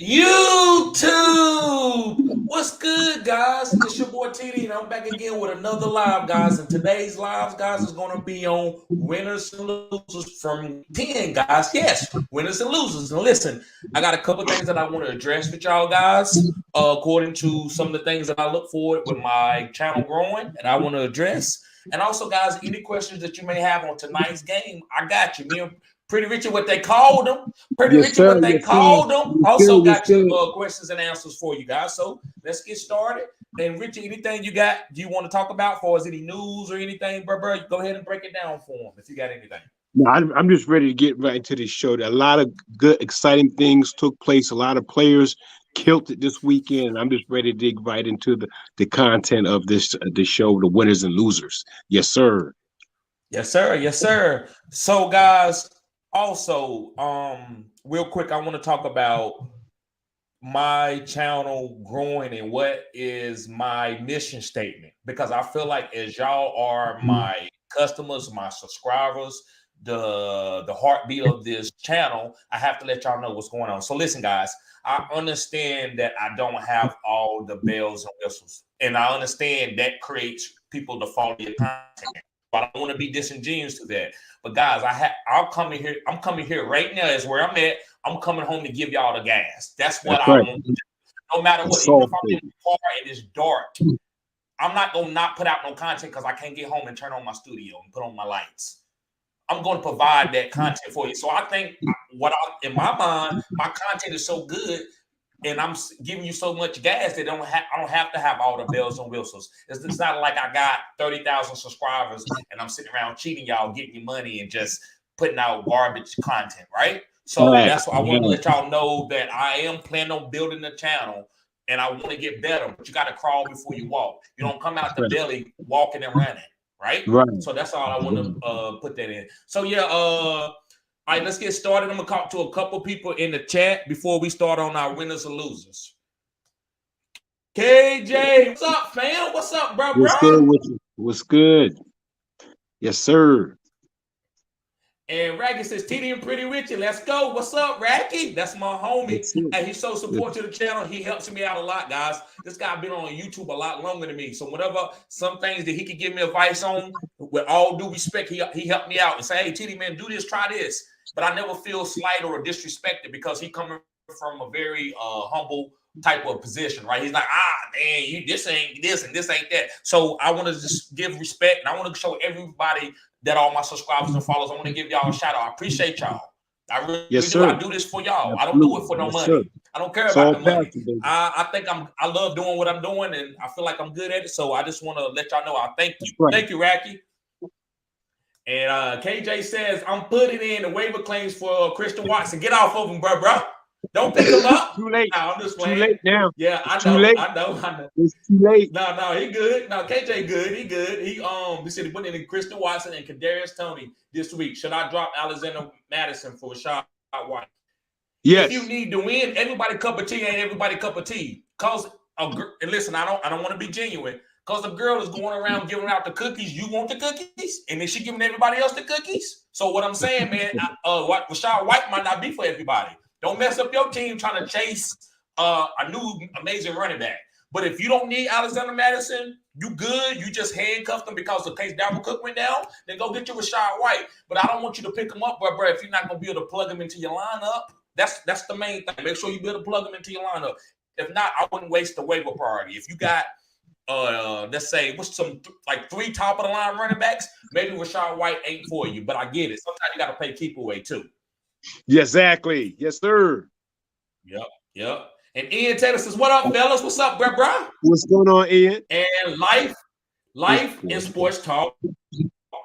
YouTube. What's good, guys? It's your boy TD, and I'm back again with another live, guys. And today's live, guys, is going to be on winners and losers from week 10, guys. Yes, winners and losers. And listen, I got a couple things that I want to address with y'all, guys, according to some of the things that I look for with my channel growing, and I want to address. And also, guys, any questions that you may have on tonight's game, I got you. Me and PrettyRichie, what they called them. Yes, PrettyRichie, sir. what they Yes, sir. called them. What's Also good? What's got your good? questions and answers for you guys. So let's get started. And Richie, anything you got? Do you want to talk about for us? Any news or anything, bro? Go ahead and break it down for them if you got anything. No, I'm just ready to get right into this show. A lot of good, exciting things took place. A lot of players killed it this weekend. And I'm just ready to dig right into the content of this show, the winners and losers. Yes, sir. Yes, sir. Yes, sir. So, guys, also, real quick, I want to talk about my channel growing and what is my mission statement, because I feel like as y'all are my customers, my subscribers, the heartbeat of this channel, I have to let y'all know what's going on. So listen, guys, I understand that I don't have all the bells and whistles, and I understand that creates people to follow your content, but I don't want to be disingenuous to that. But guys, I'm coming here right now is where I'm at. I'm coming home to give y'all the gas. That's what I want to do. No matter what, even if I'm in the car and it's dark, I'm not going to not put out no content because I can't get home and turn on my studio and put on my lights. I'm going to provide that content for you. So I think in my mind, my content is so good and I'm giving you so much gas that I don't have to have all the bells and whistles. It's not like I got 30,000 subscribers and I'm sitting around cheating y'all, getting your money and just putting out garbage content, right? So that's why I want to let y'all know that I am planning on building the channel and I want to get better, but you got to crawl before you walk. You don't come out the belly walking and running, right? So that's all I want to put that in. So yeah, all right, let's get started. I'm gonna talk to a couple people in the chat before we start on our winners and losers. KJ, what's up, fam? What's up, bro? What's good with you? What's good? Yes, sir. And Racky says, TD and PrettyRichie, let's go. What's up, Racky? That's my homie. And he's so supportive to the channel. He helps me out a lot, guys. This guy been on YouTube a lot longer than me. So whenever some things that he could give me advice on, with all due respect, he helped me out and say, hey, TD, man, do this, try this. But I never feel slighted or disrespected because he coming from a very humble type of position, right? He's like, man, this ain't this and this ain't that. So I want to just give respect, and I want to show everybody that all my subscribers and followers, I want to give y'all a shout out. I appreciate y'all. I really do. I do this for y'all. I don't do it for no money. I don't care about the money. I think I love doing what I'm doing, and I feel like I'm good at it. So I just want to let y'all know I thank you. Thank you, Racky. And KJ says, I'm putting in the waiver claims for Christian Watson. Get off of him, bro. Don't pick him up. Too late. No, I'm just playing. Too late now. Yeah, I know. It's too late. No, he good. No, KJ good. He good. He said he put in Christian Watson and Kadarius Toney this week. Should I drop Alexander Madison for Rashad White? Yes. If you need to win, everybody cup of tea ain't everybody cup of tea. And listen, I don't want to be genuine. Because the girl is going around giving out the cookies. You want the cookies? And then she giving everybody else the cookies? So what I'm saying, man, Rashad White might not be for everybody. Don't mess up your team trying to chase a new amazing running back. But if you don't need Alexander Madison, you good. You just handcuffed him because the case Dalvin Cook went down, then go get your Rashad White. But I don't want you to pick him up, bro, if you're not going to be able to plug him into your lineup. That's the main thing. Make sure you be able to plug him into your lineup. If not, I wouldn't waste the waiver priority. If you got let's say what's some like 3 top of the line running backs, maybe Rashad White ain't for you, but I get it. Sometimes you got to pay keep away too. Exactly. Yes, sir. Yep. And Ian Taylor says, what up, fellas? What's up, bro? What's going on, Ian? And life in sports talk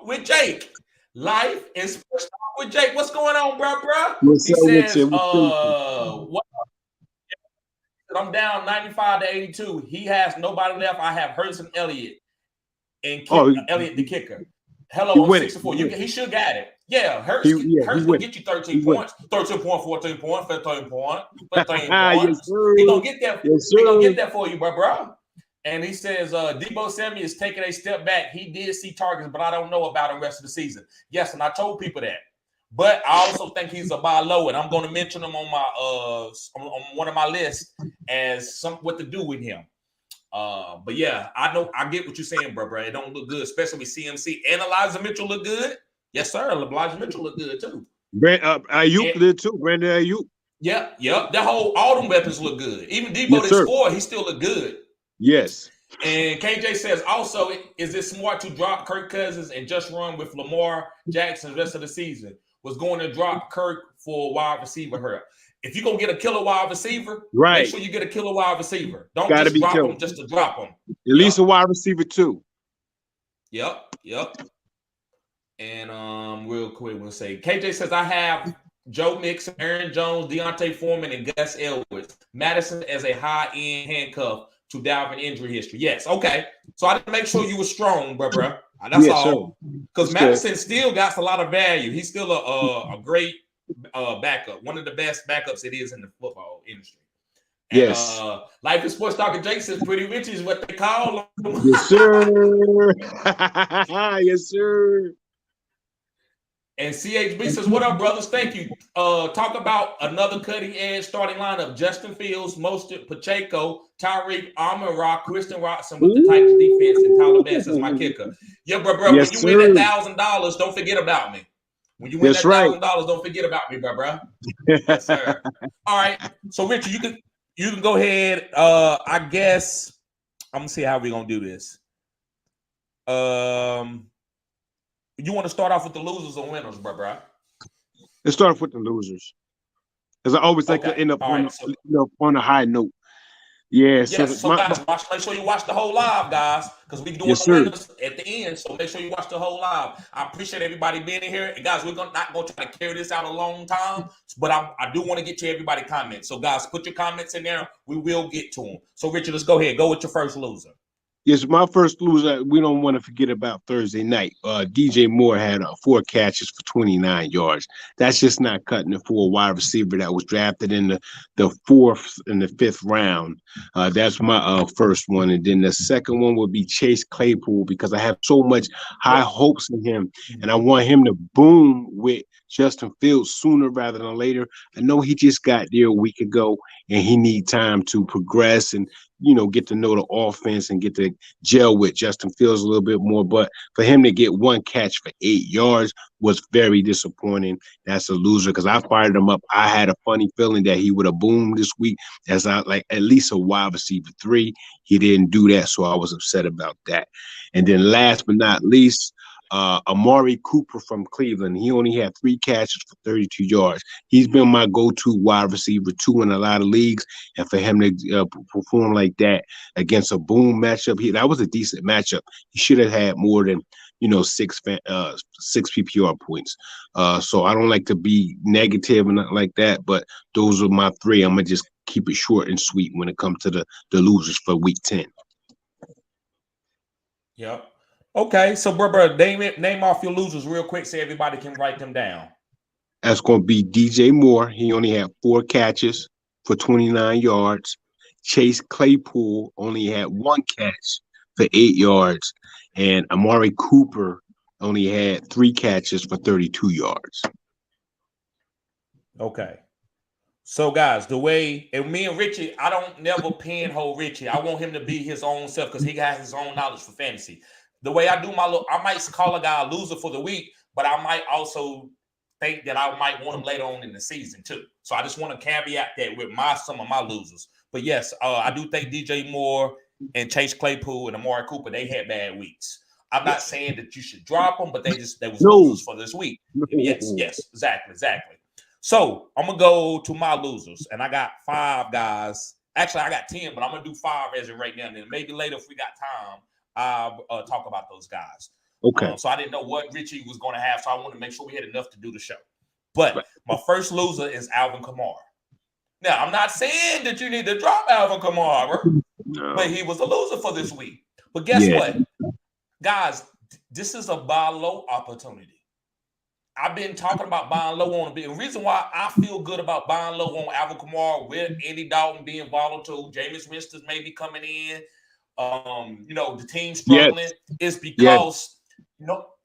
with Jake. Life in sports talk with Jake. What's going on, bro? He says, what? I'm down 95-82. He has nobody left. I have Hurts and Elliott. And Elliott, the kicker. Hello, 64. He should got it. Yeah, Hurts will get you 13 points. 13 points, 14 points, 15 points, 15 points. He gonna get that. He gonna get that for you, bro. And he says, Debo Samuel is taking a step back. He did see targets, but I don't know about the rest of the season. Yes, and I told people that. But I also think he's a buy low, and I'm going to mention him on my on one of my lists as what to do with him. But yeah, I get what you're saying, bro. It don't look good, especially with CMC and Elijah Mitchell look good. Yes, sir. Elijah Mitchell look good too. Ayuk did too. Brandon Ayuk. Yep. All them weapons look good. Even Debo Yes, didn't sir. score, he still look good. Yes. And KJ says also, is it smart to drop Kirk Cousins and just run with Lamar Jackson the rest of the season? Was going to drop Kirk for a wide receiver here. If you're going to get a killer wide receiver, make sure you get a killer wide receiver. Don't just drop them just to drop them. At least a wide receiver too. Yep. And real quick, we'll say KJ says I have Joe Mixon, Aaron Jones, Deontay Foreman, and Gus Edwards. Madison as a high-end handcuff to Dalvin injury history. Yes, okay. So I didn't make sure you were strong, bro. That's all. Because Madison still got a lot of value. He's still a great backup. One of the best backups it is in the football industry. And, yes. Life is Sports Talking Jake says PrettyRichie is what they call him. Yes, sir. Yes, sir. And CHB says, what up, brothers? Thank you. Talk about another cutting-edge starting lineup. Justin Fields, Mostert, Pacheco, Tyreek, Amon-Ra, Christian Watson with the Titans defense, and Tyler Bass as my kicker. Yeah, bro. Yes, when you win that $1,000, don't forget about me. When you win that $1,000, don't forget about me, bro. Yes, sir. All right. So, Richard, you can go ahead. I guess I'm going to see how we're going to do this. You want to start off with the losers or winners, bro? Let's start off with the losers. Because I always like to end up on a high note. Yeah. Yes, guys, make sure you watch the whole live, guys, because we're doing the winners at the end. So make sure you watch the whole live. I appreciate everybody being in here. And guys, we're not going to try to carry this out a long time, but I do want to get to everybody comments. So guys, put your comments in there. We will get to them. So Richard, let's go ahead. Go with your first loser. Yes, my first loser, we don't want to forget about Thursday night. DJ Moore had 4 catches for 29 yards. That's just not cutting it for a wide receiver that was drafted in the 4th and the 5th round. That's my first one. And then the second one would be Chase Claypool, because I have so much high hopes in him. And I want him to boom with Justin Fields sooner rather than later. I know he just got there a week ago, and he need time to progress and get to know the offense and get to gel with Justin Fields a little bit more. But for him to get 1 catch for 8 yards was very disappointing. That's a loser, because I fired him up. I had a funny feeling that he would have boomed this week as at least a wide receiver 3. He didn't do that, so I was upset about that. And then last but not least, Amari Cooper from Cleveland. He only had 3 catches for 32 yards. He's been my go-to wide receiver 2 in a lot of leagues, and for him to perform like that against a boom matchup, that was a decent matchup. He should have had more than 6 PPR points. So I don't like to be negative and not like that, but those are my 3. I'm gonna just keep it short and sweet when it comes to the losers for week 10. Yep. Okay, so bro, name off your losers real quick so everybody can write them down. That's going to be DJ Moore. He only had 4 catches for 29 yards. Chase Claypool only had 1 catch for 8 yards. And Amari Cooper only had 3 catches for 32 yards. Okay. So, guys, the way, and me and Richie, I don't never pinhole Richie. I want him to be his own self because he got his own knowledge for fantasy. The way I do I might call a guy a loser for the week, but I might also think that I might want him later on in the season too. So I just want to caveat that with some of my losers. But yes, I do think DJ Moore and Chase Claypool and Amari Cooper, they had bad weeks. I'm not saying that you should drop them, but they was losers for this week. Yes, exactly. So I'm gonna go to my losers, and I got 5 guys. Actually, I got 10, but I'm gonna do 5 as of right now. And then maybe later, if we got time, I'll talk about those guys. Okay. So I didn't know what Richie was going to have, so I wanted to make sure we had enough to do the show. But my first loser is Alvin Kamara. Now, I'm not saying that you need to drop Alvin Kamara, but he was a loser for this week. But guess what? Guys, this is a buy low opportunity. I've been talking about buying low on a bit. The reason why I feel good about buying low on Alvin Kamara with Andy Dalton being volatile, Jameis Winston maybe coming in, the team struggling is because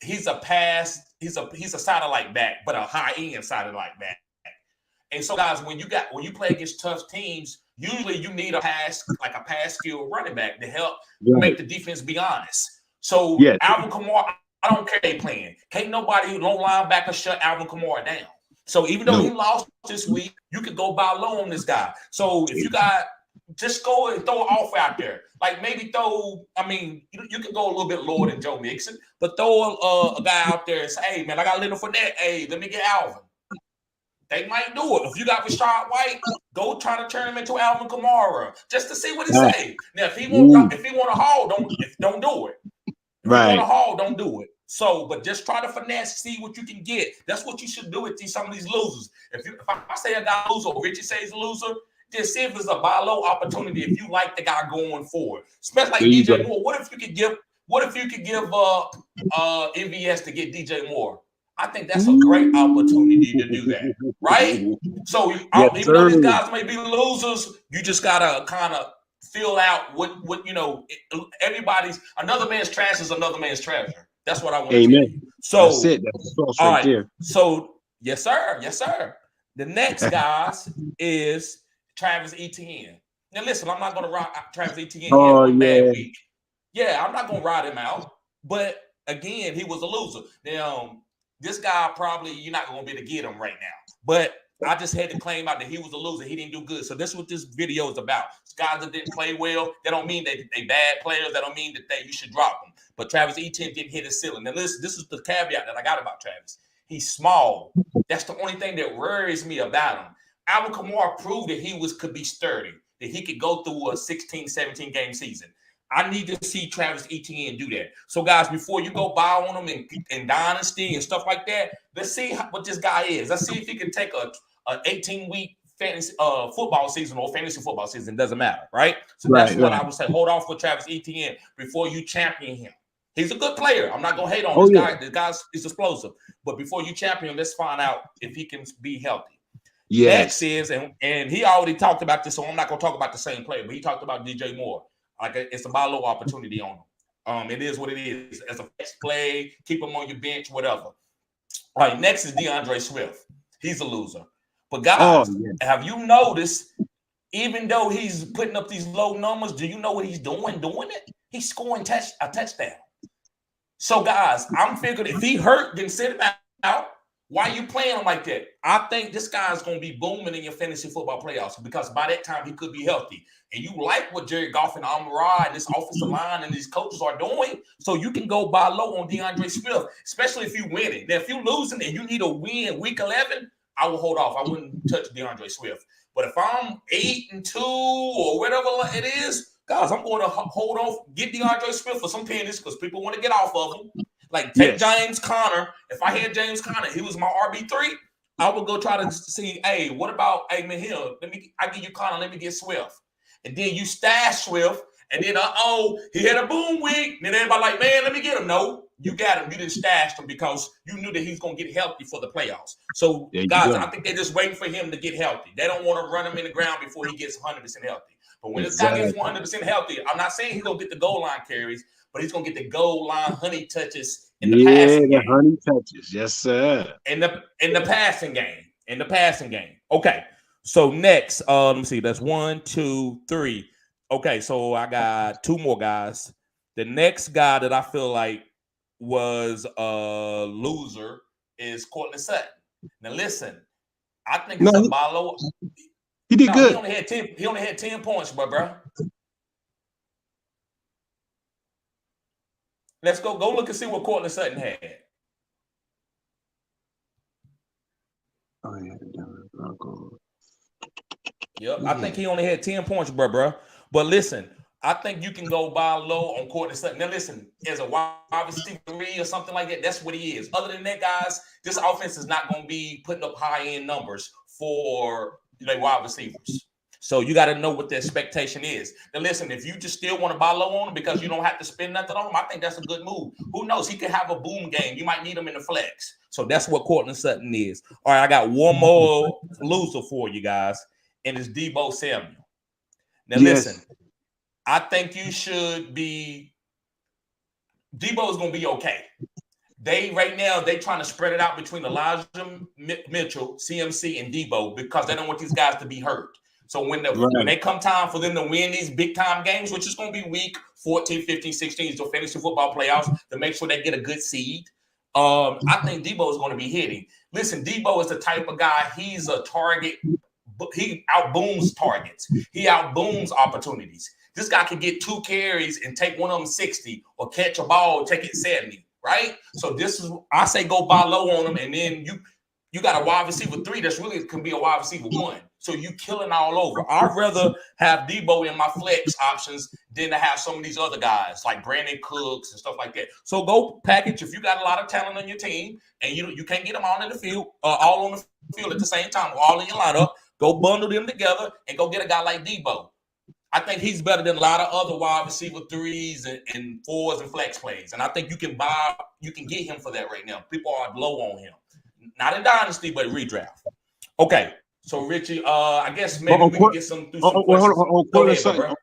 he's a pass he's a satellite back, but a high end satellite back. And so, guys, when you play against tough teams, usually you need a pass skill running back to help make the defense be honest. So Alvin Kamara, I don't care they playing. Can't nobody, no linebacker shut Alvin Kamara down. So even though he lost this week, you could go buy low on this guy. So if you got, just go and throw an offer out there. Like maybe throw, I mean, you can go a little bit lower than Joe Mixon, but throw a guy out there and say, hey, man, I got a little for that. Hey, let me get Alvin. They might do it. If you got Rashad White, go try to turn him into Alvin Kamara just to see what he say. Now, if he want to haul, don't do it. If you want to haul, don't do it. So, but just try to finesse, see what you can get. That's what you should do with some of these losers. If I say a guy loser, or Richie says loser, just see if it's a buy low opportunity. If you like the guy going forward, especially like DJ Moore. What if you could give MVS to get DJ Moore? I think that's a great opportunity to do that, right? So even though these guys may be losers, you just gotta kind of fill out what you know. Everybody's another man's trash is another man's treasure. That's what I want to tell you. So that's it. That's all right there. So yes, sir. The next guys is Travis Etienne. Now listen, I'm not gonna ride Travis Etienne one bad week. Yeah, I'm not gonna ride him out. But again, he was a loser. Now. This guy probably you're not going to be able to get him right now. But I just had to claim out that he was a loser. He didn't do good. So that's what this video is about. Guys that didn't play well, that don't mean they bad players. That don't mean that you should drop them. But Travis Etienne didn't hit his ceiling. Now listen, this is the caveat that I got about Travis. He's small. That's the only thing that worries me about him. Alvin Kamara proved that he could be sturdy, that he could go through a 16, 17 game season. I need to see Travis Etienne do that. So, guys, before you go buy on him in Dynasty and stuff like that, let's see what this guy is. Let's see if he can take a 18-week fantasy football season or fantasy football season. Doesn't matter, right? So that's what I would say. Hold off with Travis Etienne before you champion him. He's a good player. I'm not going to hate on this guy. This guy's explosive. But before you champion him, let's find out if he can be healthy. Next is, and he already talked about this, so I'm not going to talk about the same player, but he talked about DJ Moore. Like it's a buy low opportunity on him. It is what it is. As a flex play, keep him on your bench, whatever. All right, next is DeAndre Swift. He's a loser. But guys, have you noticed, even though he's putting up these low numbers, do you know what he's doing it? He's scoring a touchdown. So, guys, I'm figuring if he hurt, then sit him out. Why are you playing him like that? I think this guy's going to be booming in your fantasy football playoffs because by that time he could be healthy. And you like what Jared Goff and Amon-Ra and this offensive line and these coaches are doing, so you can go buy low on DeAndre Swift, especially if you win it. Now, if you're losing and you need a win week 11, I will hold off. I wouldn't touch DeAndre Swift. But if I'm 8-2 or whatever it is, guys, I'm going to hold off, get DeAndre Swift for some pennies because people want to get off of him. Like, take James Conner. If I had James Conner, he was my RB3, I would go try to see, hey, what about, hey, man, here, I give you Conner, let me get Swift. And then you stash Swift, and then, he had a boom week. And then everybody like, man, let me get him. No, you got him. You didn't stash him because you knew that he's going to get healthy for the playoffs. So, guys, I think they're just waiting for him to get healthy. They don't want to run him in the ground before he gets 100% healthy. But when this guy gets 100% healthy, I'm not saying he's going to get the goal line carries, but he's going to get the goal line honey touches in the passing game. Honey touches. Yes, sir. In the passing game. Okay. So next, let me see. That's 1, 2, 3. Okay, so I got 2 more guys. The next guy that I feel like was a loser is Courtland Sutton. Now listen, I think it's a buy low. He did good. He only had 10 points, bro. Let's go look and see what Courtland Sutton had. Oh yeah, Broncos. Yep, I think he only had 10 points, bro. But listen, I think you can go buy low on Courtland Sutton. Now listen, as a wide receiver 3 or something like that, that's what he is. Other than that, guys, this offense is not going to be putting up high-end numbers for wide receivers. So you got to know what the expectation is. Now listen, if you just still want to buy low on him because you don't have to spend nothing on him, I think that's a good move. Who knows? He could have a boom game. You might need him in the flex. So that's what Courtland Sutton is. All right, I got one more loser for you guys, and it's Deebo Samuel. Now listen, I think you should be – Deebo is going to be okay. They right now they trying to spread it out between Elijah Mitchell, CMC, and Debo because they don't want these guys to be hurt. So when they come time for them to win these big time games, which is going to be week 14, 15, 16, so fantasy football playoffs to make sure they get a good seed. I think Debo is going to be hitting. Listen, Debo is the type of guy. He's a target. He outbooms targets. He outbooms opportunities. This guy can get 2 carries and take one of them 60, or catch a ball, take it 70. Right? So this is, I say, go buy low on them, and then you got a wide receiver 3 that's really can be a wide receiver 1. So you killing all over. I'd rather have Debo in my flex options than to have some of these other guys like Brandon Cooks and stuff like that. So go package if you got a lot of talent on your team and you can't get them all in the field, all on the field at the same time, or all in your lineup. Go bundle them together and go get a guy like Debo. I think he's better than a lot of other wide receiver 3s and 4s and flex plays. And I think you can get him for that right now. People are low on him. Not in Dynasty, but redraft. Okay. So Richie, I guess maybe we can get some through some questions.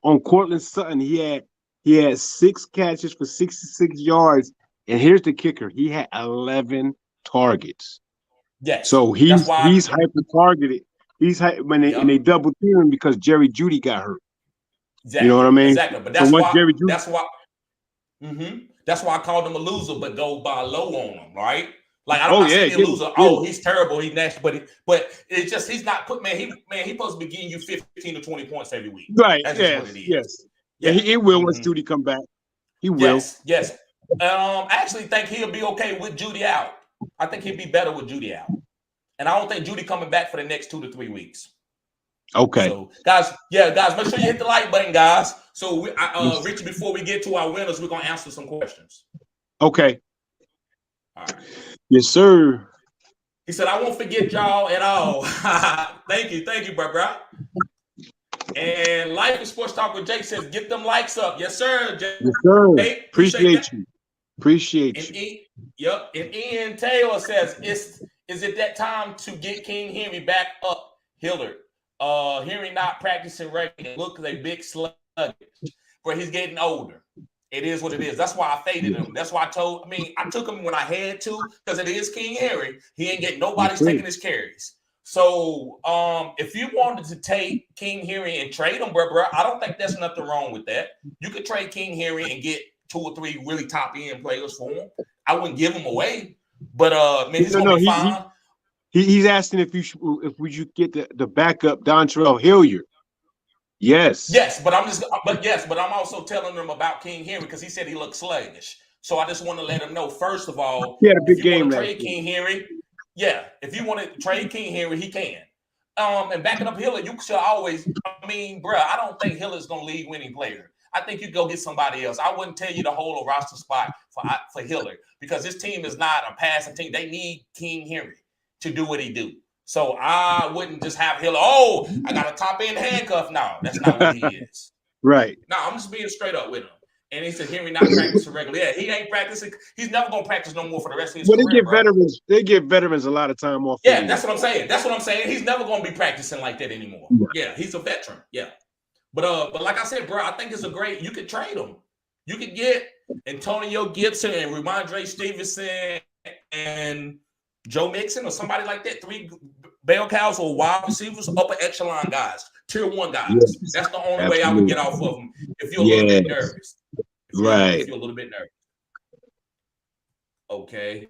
On Cortland Sutton, he had 6 catches for 66 yards. And here's the kicker. He had 11 targets. Yes. So he's hyper targeted. He's when they double team him because Jerry Jeudy got hurt. Exactly. You know what I mean? Exactly. But that's why I called him a loser, but go buy low on him, right? Like I don't say he's a loser. He's terrible. He's nasty, but it's just he's not put He's supposed to be getting you 15 to 20 points every week. Right. That's just what it is. Yes. Yeah, he will once Jeudy come back. He will. Yes. I actually think he'll be okay with Jeudy out. I think he'd be better with Jeudy out. And I don't think Jeudy coming back for the next 2 to 3 weeks. Okay. So, guys, make sure you hit the like button, guys. So, Richie, before we get to our winners, we're going to answer some questions. Okay. All right. Yes, sir. He said, I won't forget y'all at all. Thank you, bro. And Life and Sports Talk with Jake says, get them likes up. Yes, sir. Yes, sir. Hey, appreciate you. Appreciate you. And Ian Taylor says, is it that time to get King Henry back up, Hillard? Henry not practicing regularly. Look, a big sluggish, but he's getting older. It is what it is. That's why I faded him. That's why I took him when I had to, because it is King Henry. He ain't getting nobody's taking his carries. So if you wanted to take King Henry and trade him, bro, I don't think there's nothing wrong with that. You could trade King Henry and get 2 or 3 really top end players for him. I wouldn't give him away, but he's gonna be fine. He's asking if we should get the backup Dontrell Hilliard. Yes, but I'm also telling them about King Henry because he said he looked sluggish. So I just want to let him know, first of all, he had a big game. Trade King Henry, if you want to trade King Henry, he can. And backing up Hilliard, you should always. I don't think Hilliard's gonna lead winning player. I think you go get somebody else. I wouldn't tell you to hold a roster spot for Hillard because this team is not a passing team. They need King Henry to do what he do. So I wouldn't just have Hillard. Oh, I got a top end handcuff now. That's not what he is. Right. No, I'm just being straight up with him. And he said Henry not practicing regularly. Yeah, he ain't practicing. He's never gonna practice no more for the rest of his career. They give veterans a lot of time off. Yeah, that's what I'm saying. He's never gonna be practicing like that anymore. Yeah, he's a veteran. Yeah. But like I said, bro, I think it's you could trade him. You could get Antonio Gibson and Ramondre Stevenson and Joe Mixon or somebody like that. 3 bell cows or wide receivers, upper echelon guys, tier 1 guys. Yes, that's the only way I would get off of them if you're a little bit nervous. If you're a little bit nervous. Okay.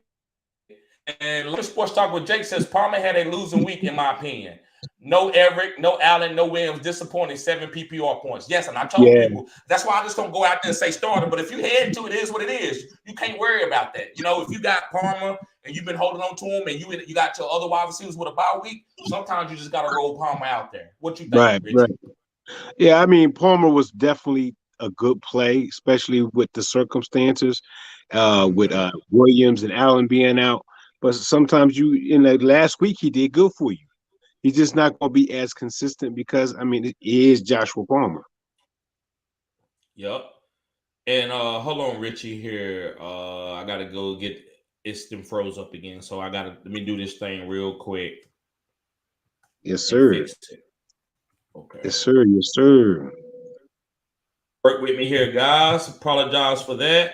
And Little Sports Talk with Jake says Palmer had a losing week, in my opinion. No Everett, no Allen, no Williams. Disappointing 7 PPR points. Yes, and I told people that's why I just don't go out there and say starter. But if you head to it is what it is. You can't worry about that. If you got Palmer and you've been holding on to him, and you got your other wide receivers with a bye week, sometimes you just got to roll Palmer out there. What you think? Right. Yeah, Palmer was definitely a good play, especially with the circumstances, with Williams and Allen being out. But sometimes in the last week he did good for you. He's just not going to be as consistent because, it is Joshua Palmer. Yep. And hold on, Richie here. I got to go get it froze up again. So let me do this thing real quick. Yes, sir. Okay. Yes, sir. Yes, sir. Work with me here, guys. Apologize for that.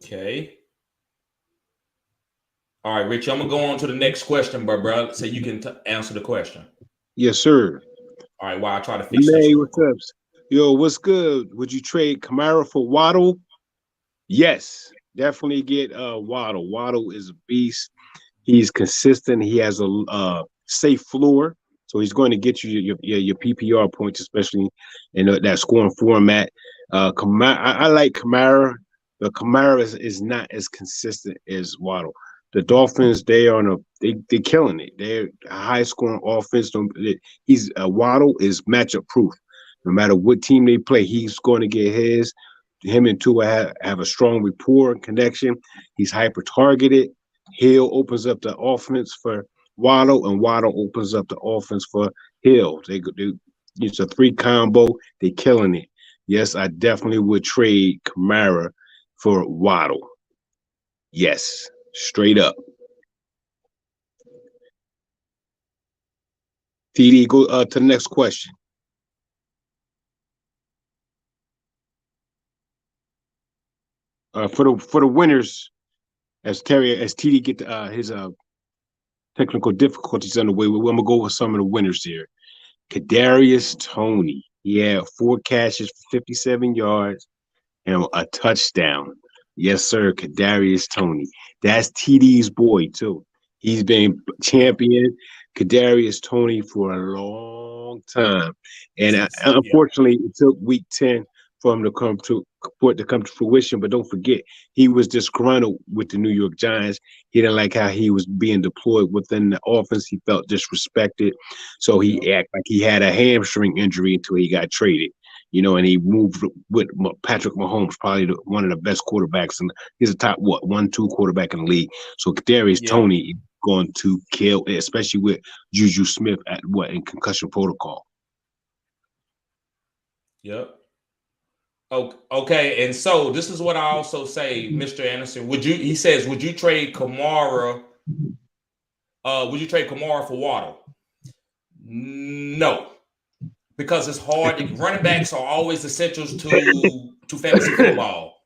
Okay. All right, Richie, I'm gonna go on to the next question, bro, so you can answer the question. Yes, sir. All right, while I try to fix this May, real what's quick. up? Yo, what's good? Would you trade Kamara for Waddle? Yes, definitely get Waddle. Waddle is a beast. He's consistent. He has a safe floor, so he's going to get you your PPR points, especially in that scoring format. Kamara, I like Kamara, but Kamara is not as consistent as Waddle. The Dolphins, they're killing it. They're a high scoring offense. He's Waddle is matchup proof. No matter what team they play, he's going to get his. Him and Tua have a strong rapport and connection. He's hyper targeted. Hill opens up the offense for Waddle, and Waddle opens up the offense for Hill. It's a three combo. They're killing it. Yes, I definitely would trade Kamara for Waddle. Yes, straight up. TD, go to the next question. For the winners, as TD get his technical difficulties underway, I'm gonna go with some of the winners here. Kadarius Toney. He had 4 catches for 57 yards and a touchdown. Yes, sir. Kadarius Toney. That's TD's boy, too. He's been champion Kadarius Toney for a long time. And Yeah. unfortunately, it took week 10 for him to come to fruition. But don't forget, he was disgruntled with the New York Giants. He didn't like how he was being deployed within the offense. He felt disrespected. So he Yeah. acted like he had a hamstring injury until he got traded. And he moved with Patrick Mahomes, probably one of the best quarterbacks, and he's a top 1-2 quarterback in the league. So Kadarius Yeah. Toney is going to kill, especially with Juju Smith in concussion protocol. Yep. Okay, and so this is what I also say, Mr. Anderson. He says, would you trade Kamara? Would you trade Kamara for Waddle? No, because it's hard. Running backs are always essentials to fantasy football.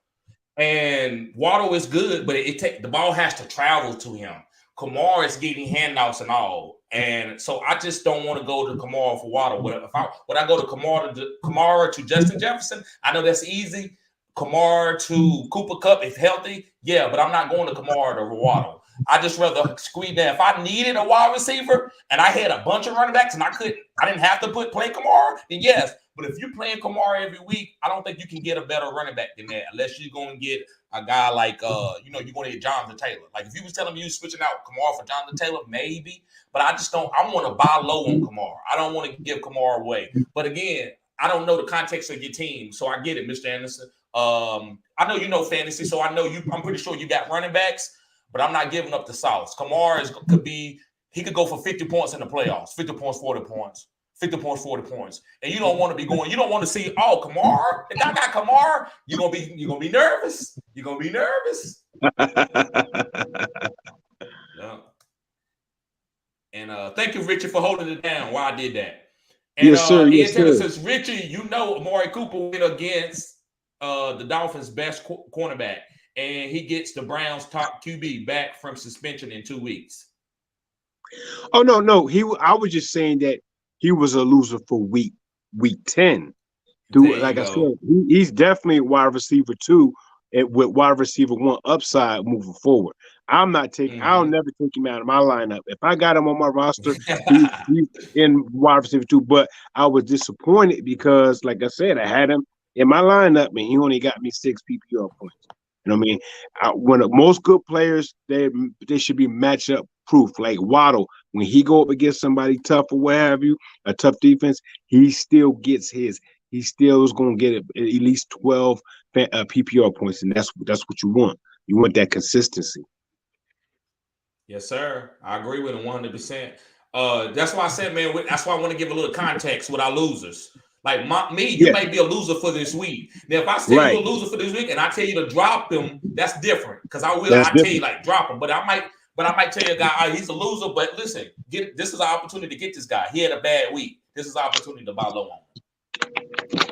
And Waddle is good, but the ball has to travel to him. Kamara is getting handouts and all, and so I just don't want to go to Kamara for Waddle. Would I go to Kamara to Justin Jefferson? I know that's easy. Kamara to Cooper Kupp if healthy, yeah, but I'm not going to Kamara to Waddle. I just rather squeeze down. If I needed a wide receiver and I had a bunch of running backs and I didn't have to play Kamara, then yes. But if you're playing Kamara every week, I don't think you can get a better running back than that, unless you're going to get a guy like, you're going to get Jonathan Taylor. Like if you was telling me you switching out Kamara for Jonathan Taylor, maybe. But I just don't. I want to buy low on Kamara. I don't want to give Kamara away. But again, I don't know the context of your team, so I get it, Mr. Anderson. I know you know fantasy, so I know you. I'm pretty sure you got running backs, but I'm not giving up the sauce. Kamara he could go for 50 points in the playoffs, 50 points, 40 points. 50 points, 40 points. And you don't want to be going, you don't want to see, oh, Kamara, the guy got Kamara, you're gonna be nervous. You're gonna be nervous. Yeah. And thank you, Richie, for holding it down while I did that. And yes, sir. Ian Yes, Taylor sir. says, Richie, you know Amari Cooper went against the Dolphins' best cornerback, and he gets the Browns' top QB back from suspension in 2 weeks. Oh no. I was just saying that he was a loser for week 10. There Like you I go. said, he's definitely a wide receiver too, and with wide receiver 1 upside moving forward. I'll never take him out of my lineup. If I got him on my roster, he's in wide receiver 2. But I was disappointed because, like I said, I had him in my lineup and he only got me 6 PPR points. You know what I mean? When most good players, they should be matchup proof. Like Waddle, when he go up against somebody tough or what have you, a tough defense, he still gets his. He still is going to get at least 12 PPR points, and that's what you want. You want that consistency. Yes, sir. I agree with him 100%. That's why I said, man, that's why I want to give a little context with our losers. Like you Yeah, may be a loser for this week. Now, if I say right. you're a loser for this week and I tell you to drop him, that's different. Because That's I tell you, different. like, drop him. But I might tell you a guy, he's a loser, but listen, this is our opportunity to get this guy. He had a bad week. This is our opportunity to buy low on him.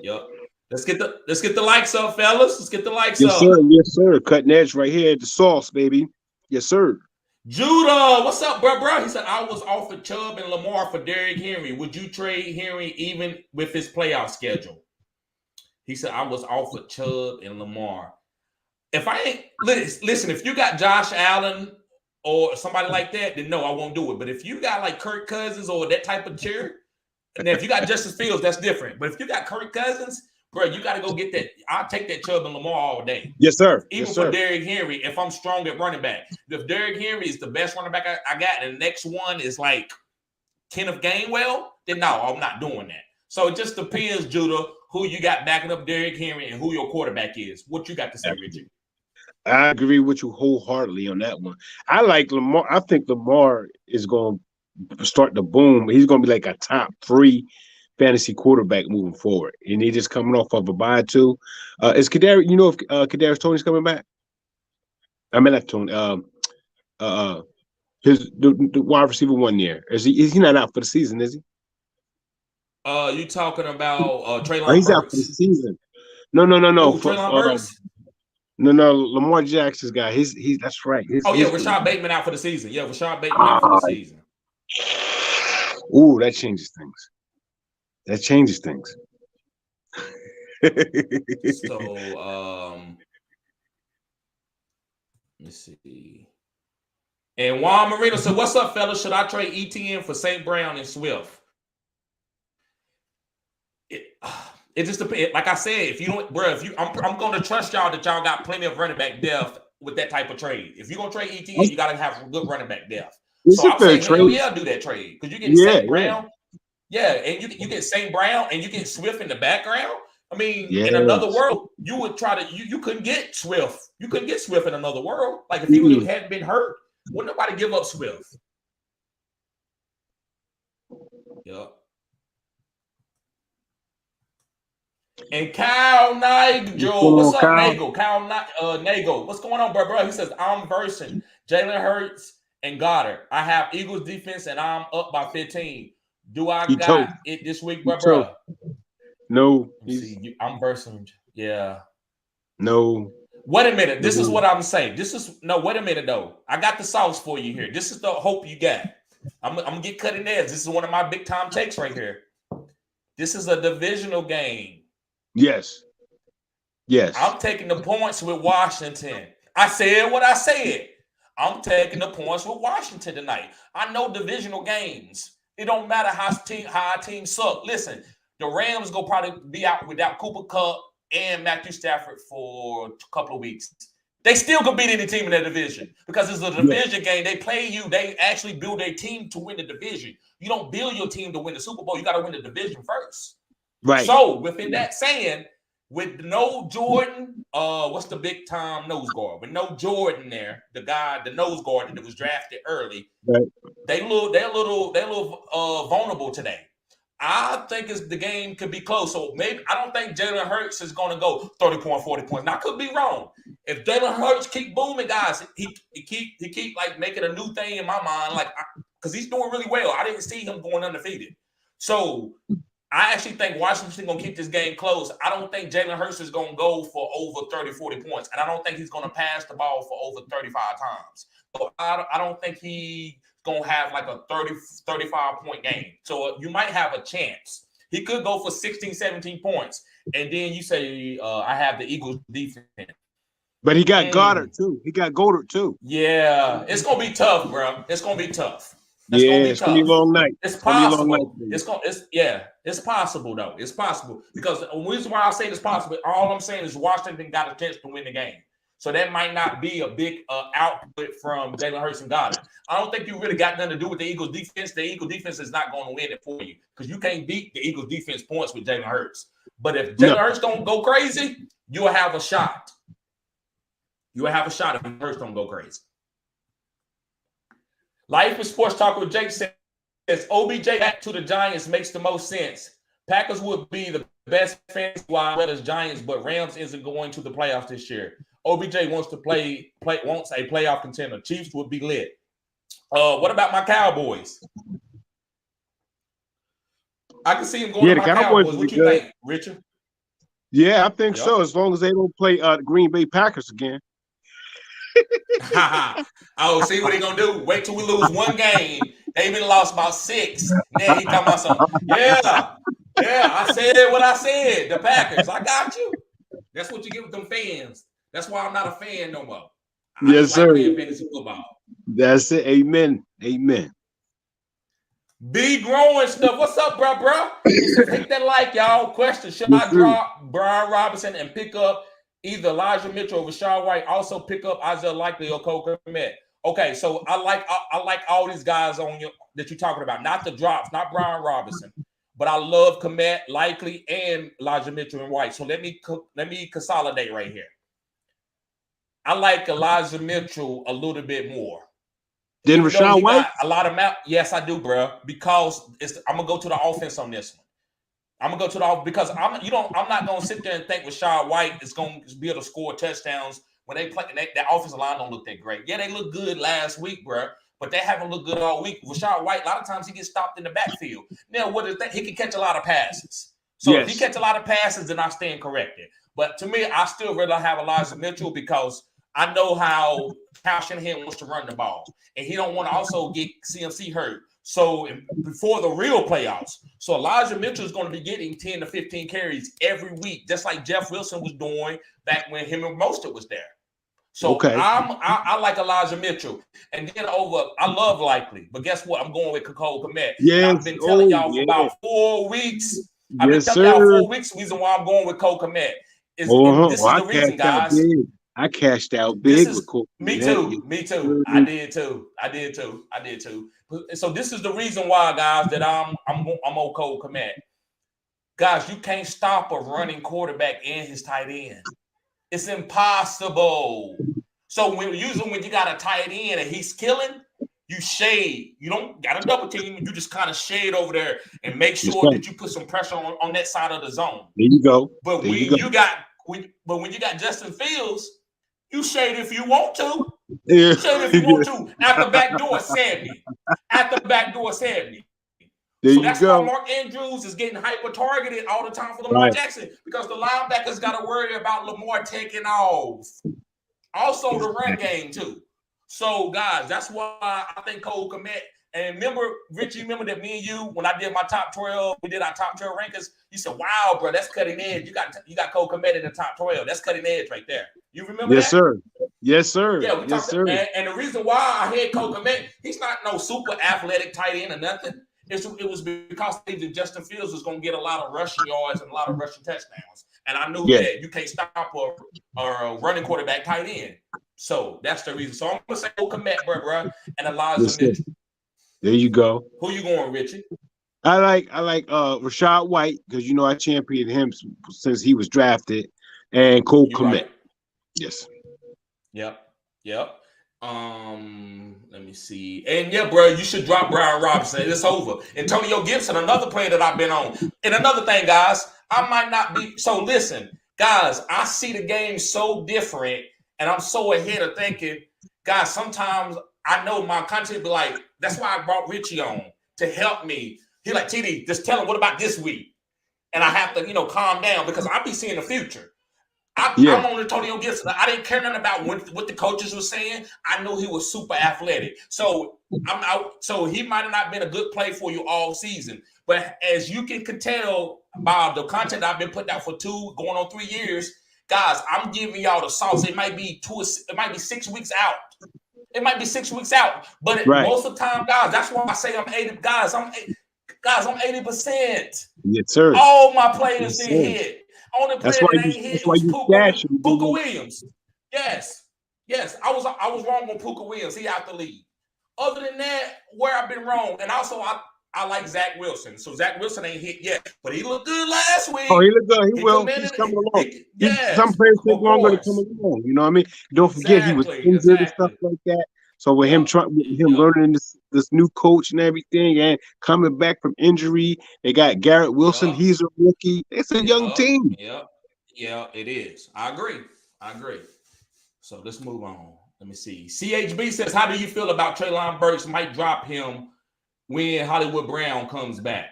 Yep. Let's get the likes up, fellas. Let's get the likes Yes, sir. up. Yes, sir. Cutting edge right here at the sauce, baby. Yes, sir. Judah, what's up, bro? He said I was offered Chubb and Lamar for Derrick Henry. Would you trade Henry even with his playoff schedule? He said I was offered Chubb and Lamar. If I ain't listen, if you got Josh Allen or somebody like that, then no, I won't do it. But if you got like Kirk Cousins or that type of tier, and then if you got Justin Fields, that's different. But if you got Kirk Cousins, bro, you got to go get that. I'll take that Chubb and Lamar all day. Yes, sir. Even yes, for sir. Derrick Henry, if I'm strong at running back. If Derrick Henry is the best running back I got, and the next one is like Kenneth Gainwell, then no, I'm not doing that. So it just depends, Judah, who you got backing up Derrick Henry and who your quarterback is. What you got to say, Richie? I agree with you wholeheartedly on that one. I like Lamar. I think Lamar is going to start to boom. He's going to be like a top 3 fantasy quarterback moving forward, and he's just coming off of a bye too. Is Kadarius? You know if Kadarius Tony's coming back? I mean, not Tony. The wide receiver 1 year. Is he not out for the season? Is he? You talking about Treylon He's out for the Burks? season. No. Oh, Treylon Burks? No. Lamar Jackson's guy. He's that's right. Rashad Bateman out for the season. Yeah, Rashad Bateman out for the season. Ooh, that changes things. That changes things. So, let's see. And Juan Marino said, "What's up, fellas? Should I trade ETN for St. Brown and Swift?" It just depends. Like I said, if you don't, bro, I'm going to trust y'all that y'all got plenty of running back depth with that type of trade. If you're going to trade ETN, you got to have good running back depth. So I'll say, hell yeah, do that trade because you get St. Brown. Yeah, and you get St. Brown and you get Swift in the background. I mean, in another world, you would try to you couldn't get Swift. You couldn't get Swift in another world. Like if he hadn't been hurt, wouldn't nobody give up Swift? Yep. And Kyle Nigel, what's up, Nagel? Kyle Nagel, what's going on, bro? He says I'm versing Jalen Hurts and Goddard. I have Eagles defense and I'm up by 15. Do I got it this week, bro? No. I'm versing. Yeah. No. Wait a minute. This is what I'm saying. Wait a minute, though. I got the sauce for you here. This is the hope you got. I'm gonna get cutting edge. This is one of my big time takes right here. This is a divisional game. Yes. I'm taking the points with Washington. I said what I said. I'm taking the points with Washington tonight. I know divisional games. It don't matter how our team suck. Listen, the Rams go probably be out without Cooper Kupp and Matthew Stafford for a couple of weeks. They still could beat any team in that division because it's a division game. They play you. They actually build a team to win the division. You don't build your team to win the Super Bowl. You got to win the division first. Right. So within that saying, with no Jordan, what's the big time nose guard? With no Jordan there, the nose guard that was drafted early, right. They're a little vulnerable today. I think the game could be close. So maybe I don't think Jalen Hurts is going to go 30 points, 40 points. Now I could be wrong. If Jalen Hurts keep booming, guys, he keep like making a new thing in my mind, like because he's doing really well. I didn't see him going undefeated. So I actually think Washington's going to keep this game close. I don't think Jalen Hurts is going to go for over 30, 40 points. And I don't think he's going to pass the ball for over 35 times. So I don't think he's going to have like a 30, 35-point game. So you might have a chance. He could go for 16, 17 points. And then you say, I have the Eagles defense. But he got Goddard, too. Yeah. It's going to be tough, bro. It's going to be tough. It's gonna be a long night. It's possible. It's possible though. It's possible because the reason why I say it's possible. All I'm saying is Washington got a chance to win the game, so that might not be a big output from Jalen Hurts and Goddard. I don't think you really got nothing to do with the Eagles defense. The Eagles defense is not going to win it for you because you can't beat the Eagles defense points with Jalen Hurts. But if Jalen Hurts don't go crazy, you'll have a shot. You will have a shot if Hurts don't go crazy. Life is Sports Talk with Jake says OBJ back to the Giants makes the most sense. Packers would be the best fantasy wise as Giants, but Rams isn't going to the playoffs this year. OBJ wants to wants a playoff contender. Chiefs would be lit. What about my Cowboys? I can see him going to my Cowboys. What you think, Richard? Yeah, I think Yep. so. As long as they don't play Green Bay Packers again. Oh, see what he gonna do? Wait till we lose one game. They been lost about 6. Then he talking about something. Yeah, yeah. I said what I said. The Packers. I got you. That's what you get with them fans. That's why I'm not a fan no more. I just Yes, like sir. playing fantasy football. That's it. Amen. Amen. Be growing stuff. What's up, bro? He says, hit that like, y'all. Question: should Yes, I sir. drop Brian Robinson and pick up either Elijah Mitchell or Rashad White? Also pick up Isaiah Likely or Cole Kmet. Okay, so I like all these guys on your that you're talking about. Not the drops, not Brian Robinson, but I love Kmet, Likely, and Elijah Mitchell and White. So let me consolidate right here. I like Elijah Mitchell a little bit more. Then Even though Rashawn he White. got a lot of mouth, yes, I do, bro. Because I'm gonna go to the offense on this one. I'm gonna go to the because I'm not gonna sit there and think Rashad White is gonna be able to score touchdowns when they play. That offensive line don't look that great. Yeah, they look good last week, bro, but they haven't looked good all week. Rashad White, a lot of times he gets stopped in the backfield. Now, what is that? He can catch a lot of passes. So if he catch a lot of passes, then I stand corrected. But to me, I still rather have Elijah Mitchell because I know how Kyle Shanahan wants to run the ball, and he don't want to also get CMC hurt. So before the real playoffs, so Elijah Mitchell is going to be getting 10 to 15 carries every week, just like Jeff Wilson was doing back when him and Mostert was there. So I like Elijah Mitchell, and then I love Likely, but guess what? I'm going with Cole Kmet. Yes. I've been telling y'all for about 4 weeks. I've been telling y'all 4 weeks. The reason why I'm going with Cole Kmet is this is the reason, guys. I cashed out big. Me too. I did too. So this is the reason why, guys, that I'm on Cole Kmet. Guys, you can't stop a running quarterback and his tight end. It's impossible. So when you got a tight end and he's killing, you shade. You don't got a double team. You just kind of shade over there and make sure that you put some pressure on that side of the zone. There you go. But when you got Justin Fields, you shade if you want to. Yeah. Shade if you want to. At the back door, Sammy. There so that's go. why Mark Andrews is getting hyper targeted all the time for Lamar Jackson because the linebackers got to worry about Lamar taking off. Also, the run game too. So, guys, that's why I think Cole Kmet. And remember, Richie, remember that me and you, when I did my top 12, we did our top 12 rankings. You said, "Wow, bro, that's cutting edge. You got Cole Kmet in the top 12. That's cutting edge right there." You remember that? Sir. Yes, sir. Yeah, we talked about that. And the reason why I had Cole Kmet, he's not no super athletic tight end or nothing. It was because Justin Fields was going to get a lot of rushing yards and a lot of rushing touchdowns. And I knew that you can't stop a running quarterback tight end. So that's the reason. So I'm going to say Cole Kmet, bro, and Elijah Mitchell. There you go. Who you going, Richie? I like Rashad White because I championed him since he was drafted, and Cole Kmet. Right. Yes. Yep. Let me see. And yeah, bro, you should drop Brian Robinson. It's over. Antonio Gibson, another player that I've been on. And another thing, guys, I might not be. So listen, guys, I see the game so different, and I'm so ahead of thinking, guys. Sometimes I know my content be like, that's why I brought Richie on to help me. He like, TD, just tell him what about this week, and I have to, calm down because I be seeing the future. I'm on Antonio Gibson. I didn't care nothing about what the coaches were saying. I knew he was super athletic. So I'm out. So he might have not been a good play for you all season. But as you can tell by the content I've been putting out for 2, going on 3 years, guys, I'm giving y'all the sauce. It might be 6 weeks out. It might be 6 weeks out. But most of the time, guys, that's why I say I'm 80. Guys, I'm 80%. Yes, sir. All my players didn't hit. Only player that ain't hit was Puka Williams. Yes. I was wrong on Puka Williams. He out the league. Other than that, where I've been wrong, and also I like Zach Wilson. So Zach Wilson ain't hit yet, but he looked good last week. Oh, he looked good. He will. He's coming along. Some players take longer to come along. You know what I mean? Don't forget he was injured and stuff like that. So with him learning this new coach and everything, and coming back from injury, they got Garrett Wilson. He's a rookie. It's a young team. Yeah, it is. I agree. So let's move on. Let me see. CHB says, "How do you feel about Treylon Burks might drop him when Hollywood Brown comes back?"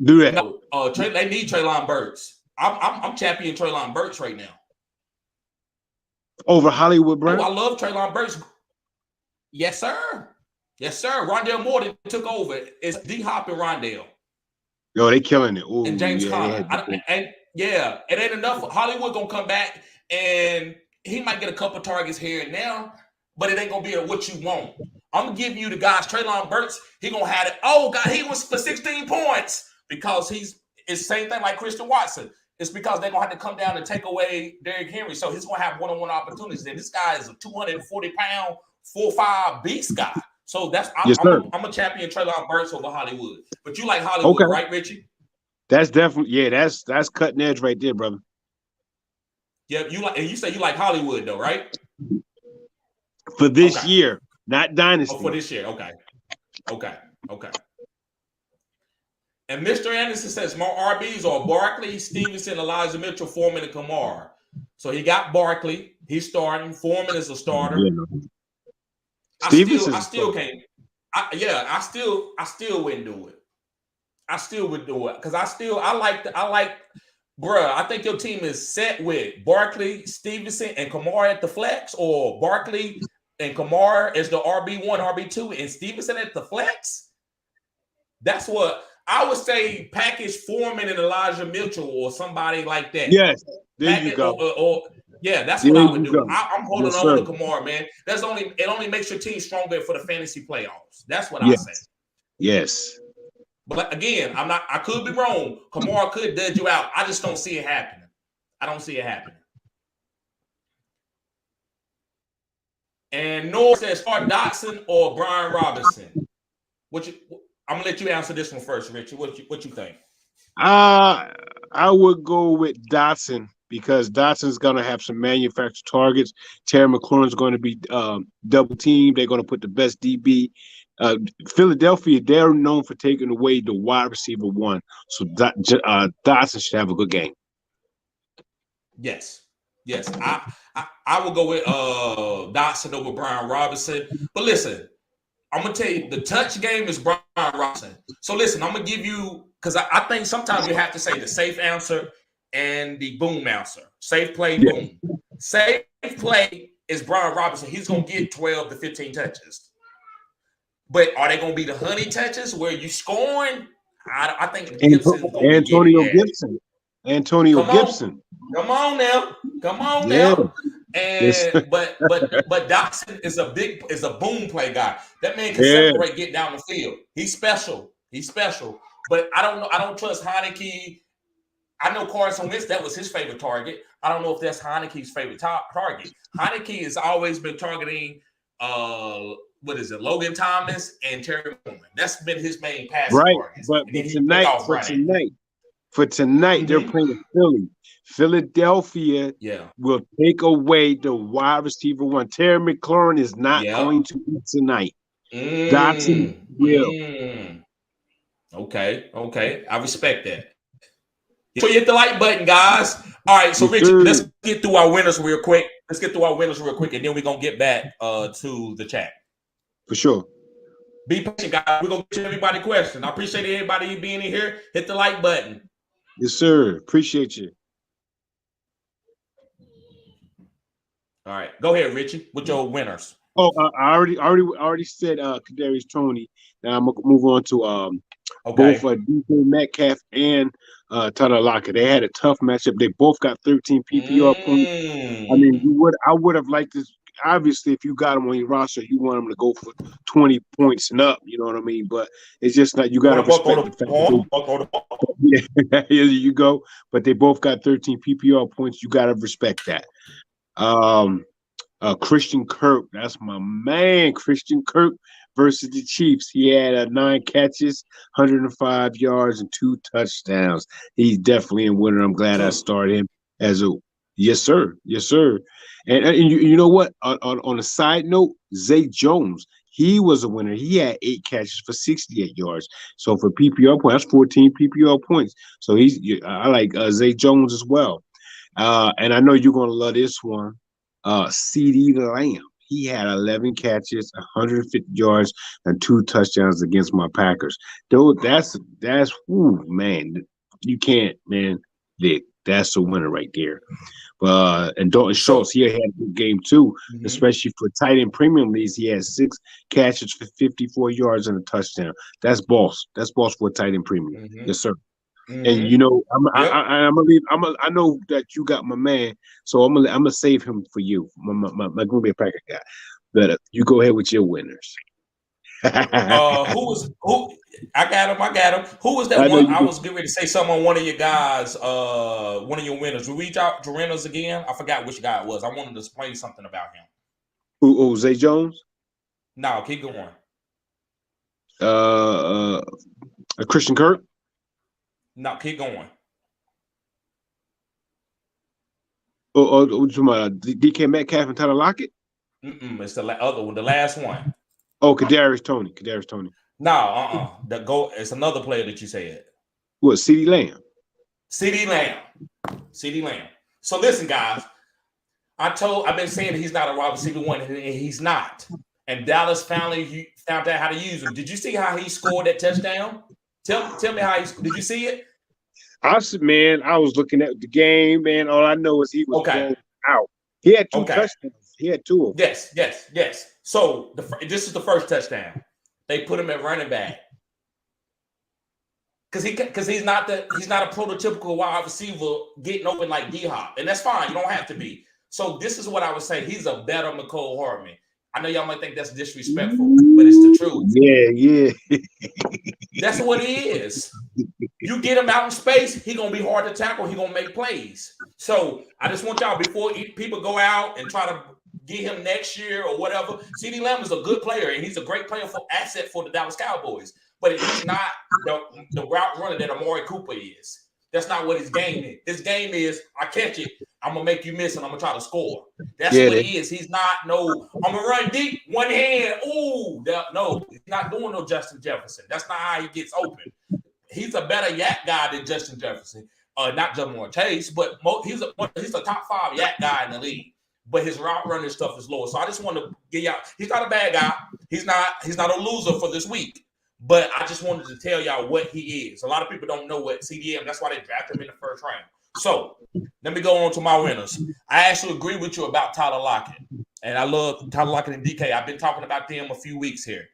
Do that. No, they need Treylon Burks. I'm champion Treylon Burks right now. Over Hollywood Brown? Oh, I love Treylon Burks. Yes, sir. Yes, sir. Rondale Moore took over. It's D Hop and Rondale. Yo, they killing it. Ooh, and James yeah, Conner. And yeah, it ain't enough. Hollywood gonna come back and he might get a couple targets here and now, but it ain't gonna be what you want. I'm gonna give you the guys. Treylon Burks, he gonna have it. Oh God, he was for 16 points because it's the same thing like Christian Watson. It's because they're gonna have to come down and take away Derrick Henry, so he's gonna have one-on-one opportunities. And this guy is a 240-pound, 4'5" beast guy. So I'm a champion Treylon Burks over Hollywood. But you like Hollywood, right, Richie? That's definitely that's cutting edge right there, brother. Yeah, you say you like Hollywood though, right? For this year, not dynasty. Oh, for this year, okay. And Mr. Anderson says more RBs are Barkley, Stevenson, Elijah Mitchell, Foreman, and Kamara. So he got Barkley. He's starting. Foreman is a starter. Yeah. I still can't. I still wouldn't do it. I still would do it because I like, bruh. I think your team is set with Barkley, Stevenson, and Kamara at the flex, or Barkley and Kamara as the RB1, RB2, and Stevenson at the flex. That's what I would say. Package Foreman and Elijah Mitchell or somebody like that. Yes, there you go. Yeah, that's what I would do. I'm holding on to Kamara, man. It only makes your team stronger for the fantasy playoffs. That's what I say. Yes. But again, I could be wrong. Kamara could dud you out. I just don't see it happening. I don't see it happening. And North says start Dotson or Brian Robinson. I'm gonna let you answer this one first, Richard. What you think? I would go with Dotson because Dotson's gonna have some manufactured targets. Terry McLaurin's going to be double teamed. They're going to put the best DB. Philadelphia, they're known for taking away the wide receiver one. So Dotson should have a good game. Yes. I will go with Dotson over Brian Robinson. But listen, I'm gonna tell you the touch game is Brian Robinson. So listen, I'm gonna give you because I think sometimes you have to say the safe answer and the boom answer. Safe play, boom. Safe play is Brian Robinson. He's gonna get 12 to 15 touches. But are they going to be the honey touches where you scoring? I think Gibson's going to Antonio Gibson. Come on now. And but Dotson is a boom play guy. That man can separate, get down the field. He's special. But I don't know. I don't trust Heineke. I know Carson Wentz, that was his favorite target. I don't know if that's Heineke's favorite target. Heineke has always been targeting Logan Thomas and Terry Bowman. That's been his main passing targets. But for tonight, they're playing Philly. Philadelphia will take away the wide receiver one. Terry McLaurin is not going to eat tonight. Dotson will. Okay. I respect that. So you hit the like button, guys. All right, so Richard, let's get through our winners real quick. And then we're going to get back to the chat. For sure. Be patient, guys. We're going to get everybody question. I appreciate everybody being in here. Hit the like button. Yes, sir. Appreciate you. All right. Go ahead, Richie, with your winners. Oh, I already said Kadarius Toney. Now I'm going to move on to both DJ Metcalf and Tyler Lockett. They had a tough matchup. They both got 13 PPR points. I mean, I would have liked this. Obviously, if you got them on your roster, you want them to go for 20 points and up. You know what I mean? But it's just not. You got to respect the fact. Yeah, here you go. But they both got 13 PPR points. You got to respect that. Christian Kirk, that's my man. Christian Kirk versus the Chiefs. He had 9 catches, 105 yards, and 2 touchdowns. He's definitely a winner. I'm glad I started him as a yes, sir. And you know what? On a side note, Zay Jones, he was a winner. He had 8 catches for 68 yards. So for PPR points, that's 14 PPR points. So I like Zay Jones as well. And I know you're gonna love this one. CeeDee Lamb. He had 11 catches, 150 yards, and 2 touchdowns against my Packers. Though that's man. You can't, man. The That's a winner right there. And Dalton So, Schultz, he had a good game too, mhm, especially for tight end premium leagues. He had 6 catches for 54 yards and a touchdown. That's boss. That's boss for a tight end premium. mhm, Yes, sir. And mhm. Yep. I'm gonna leave. I know that you got my man, so I'm gonna save him for you, my Green Bay Packer guy. But you go ahead with your winners. I Who? I got him. I got him. Who was that know one? you I do. was getting ready to say something on one of your guys. One of your winners. We reach out to Reynolds again. I forgot which guy it was. I wanted to explain something about him. Who? Zay Jones. No, keep going. Uh, Christian Kirk. No, keep going. DK Metcalf and Tyler Lockett. It's the other one, the last one. Oh, Kadarius Toney. Kadarius Toney. No, The go. It's another player that you said. What? CeeDee Lamb. CeeDee Lamb. CeeDee Lamb. So listen, guys. I've been saying that he's not a wide receiver one, and he's not. And Dallas finally found out how to use him. Did you see how he scored that touchdown? Tell me how did you see it? I said, man, I was looking at the game, man. All I know is he was blown out. He had 2 touchdowns. He had 2 of them. Yes. So this is the first touchdown. They put him at running back because he's not a prototypical wide receiver getting open like D-Hop, and that's fine. You don't have to be. So this is what I would say. He's a better McCole Hardman. I know y'all might think that's disrespectful, but it's the truth. Yeah. That's what he is. You get him out in space, he's going to be hard to tackle. He's going to make plays. So I just want y'all, before people go out and try to get him next year or whatever, CeeDee Lamb is a good player, and he's a great player for asset for the Dallas Cowboys. But he's not the route runner that Amari Cooper is. That's not what his game is. His game is, I catch it, I'm going to make you miss, and I'm going to try to score. That's what he is. He's not I'm going to run deep, one hand. Ooh, no, he's not doing no Justin Jefferson. That's not how he gets open. He's a better yak guy than Justin Jefferson. Not Jamar Chase, but he's a top 5 yak guy in the league. But his route running stuff is lower. So I just want to get y'all. He's not a bad guy. He's not a loser for this week. But I just wanted to tell y'all what he is. A lot of people don't know what CDM. That's why they drafted him in the first round. So let me go on to my winners. I actually agree with you about Tyler Lockett, and I love Tyler Lockett and DK. I've been talking about them a few weeks here,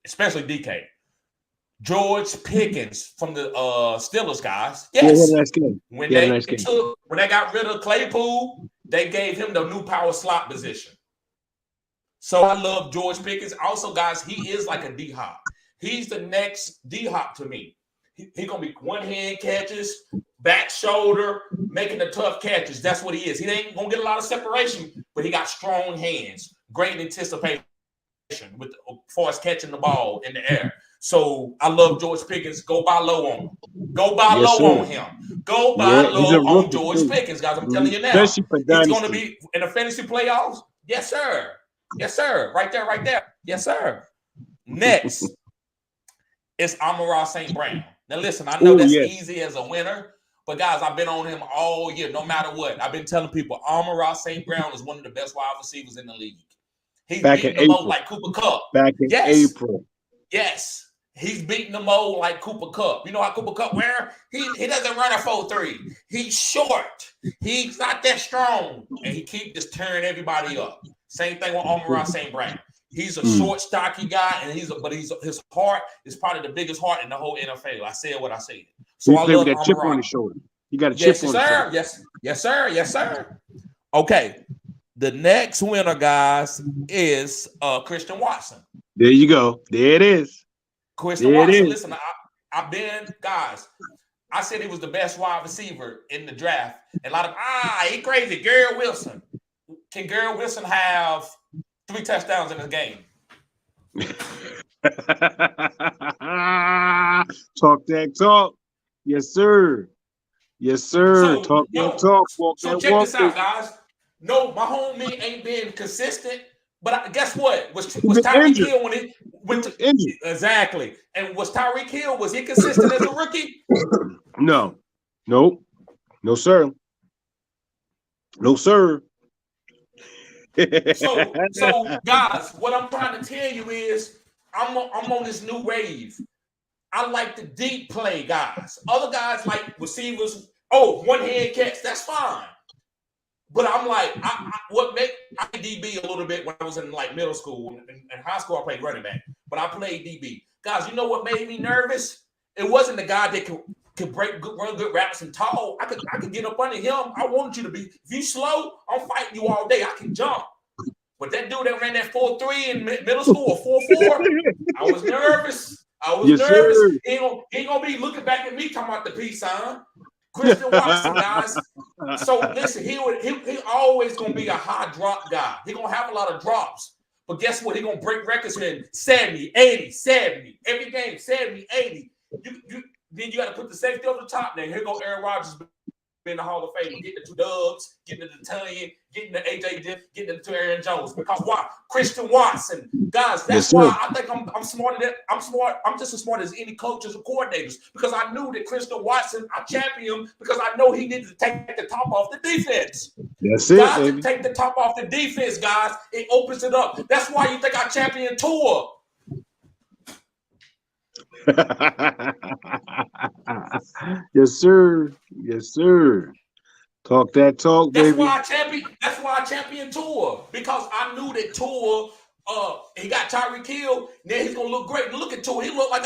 especially DK. George Pickens from the Steelers, guys. Yes. When they got rid of Claypool, they gave him the new power slot position. So I love George Pickens. Also, guys, he is like a D-Hop. He's the next D-Hop to me. He's going to be one-hand catches, back shoulder, making the tough catches. That's what he is. He ain't going to get a lot of separation, but he got strong hands, great anticipation as far as catching the ball in the air. So I love George Pickens. Go buy low on him. Go buy low on him. Go buy low on George Pickens, guys. I'm telling you now. He's going to be in the fantasy playoffs. Yes, sir. Yes, sir. Right there. Yes, sir. Next is Amon-Ra St. Brown. Now, listen, I know that's easy as a winner, but guys, I've been on him all year, no matter what. I've been telling people Amon-Ra St. Brown is one of the best wide receivers in the league. He's beating the mold like Cooper Kupp. Back in April. Yes. He's beating the mold like Cooper Kupp. You know how Cooper Kupp where? He doesn't run a 4.3. He's short. He's not that strong. And he keeps just tearing everybody up. Same thing with Amon-Ra St. Brown. He's a short, stocky guy, and his heart is probably the biggest heart in the whole NFL. I said what I said. So I love that chip on his shoulder. You got a chip on his shoulder. Yes, sir. Okay. The next winner, guys, is Christian Watson. There you go. There it is. Christian Watson. Listen, I've been, guys, I said he was the best wide receiver in the draft. And a lot of, he crazy. Garrett Wilson. Can Garrett Wilson have 3 touchdowns in his game? Talk that talk. Yes, sir. So, talk that talk. Walk so that check walk. this out, guys. No, my homie ain't been consistent. But guess what? Was Tyreek Hill when he went to injured? Exactly. And was Tyreek Hill, was he consistent as a rookie? No. Nope. No, sir. No, sir. So guys, what I'm trying to tell you is I'm on this new wave. I like the deep play, guys. Other guys like receivers. Oh, one hand catch, that's fine. But I'm like, I played DB a little bit when I was in like middle school. In high school, I played running back, but I played DB. Guys, you know what made me nervous? It wasn't the guy that could run good routes and tall. I could get up under him. I wanted you to be. If you slow, I'm fighting you all day. I can jump. But that dude that ran that 4.3 in middle school or 4.4, I was nervous. Yes, sir. He ain't gonna be looking back at me talking about the peace sign. Christian Watson, guys. So listen, he always gonna be a high drop guy. He gonna have a lot of drops. But guess what? He gonna break records here in 70, 80, 70. Every game, 70, 80. Then you got to put the safety over the top. Now here go Aaron Rodgers in the Hall of Fame, getting the 2 dubs, getting the Italian, getting the AJ Dip, getting the Aaron Jones. Because why? Christian Watson, guys. That's why I think I'm smarter than I'm smart. I'm just as smart as any coaches or coordinators because I knew that Christian Watson, I championed him because I know he needed to take the top off the defense. That's it, guys, baby. to take the top off the defense, guys. It opens it up. That's why you think I championed Tua. Yes, sir. Yes, sir. Talk that talk, baby. That's why I championed Tua because I knew that Tua, he got Tyreek Hill. Now he's gonna look great. Look at Tua. He looked like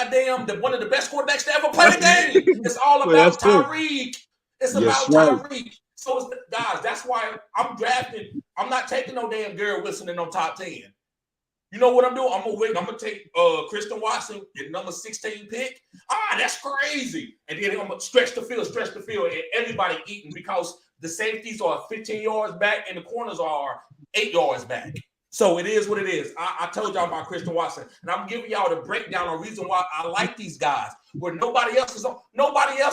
one of the best quarterbacks to ever play the game. It's all about Tyreek. It's about Tyreek. So guys, that's why I'm drafting. I'm not taking no damn Garrett Wilson in no top 10. You know what I'm doing? I'm gonna take Christian Watson at number 16 pick. That's crazy. And then I'm gonna stretch the field, and everybody eating because the safeties are 15 yards back and the corners are 8 yards back. So it is what it is. I told y'all about Christian Watson, and I'm giving y'all the breakdown on reason why I like these guys. Where nobody else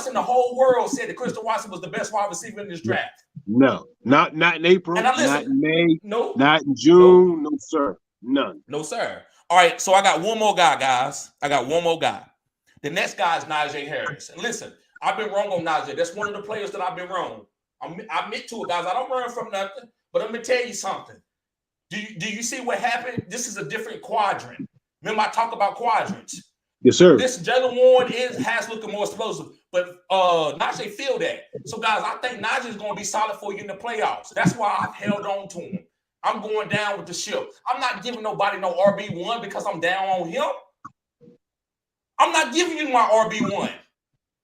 in the whole world said that Christian Watson was the best wide receiver in this draft. No, not in April, not in May, not in June, no sir. None. No, sir. All right, so I got one more guy, guys. The next guy is Najee Harris. And listen, I've been wrong on Najee. That's one of the players that I've been wrong. I admit to it, guys. I don't run from nothing, but I'm going to tell you something. Do you see what happened? This is a different quadrant. Remember I talk about quadrants. Yes, sir. This Jalen Warren has looking more explosive, but Najee feel that. So, guys, I think Najee is going to be solid for you in the playoffs. That's why I've held on to him. I'm going down with the ship. I'm not giving nobody no RB1 because I'm down on him. I'm not giving you my RB1.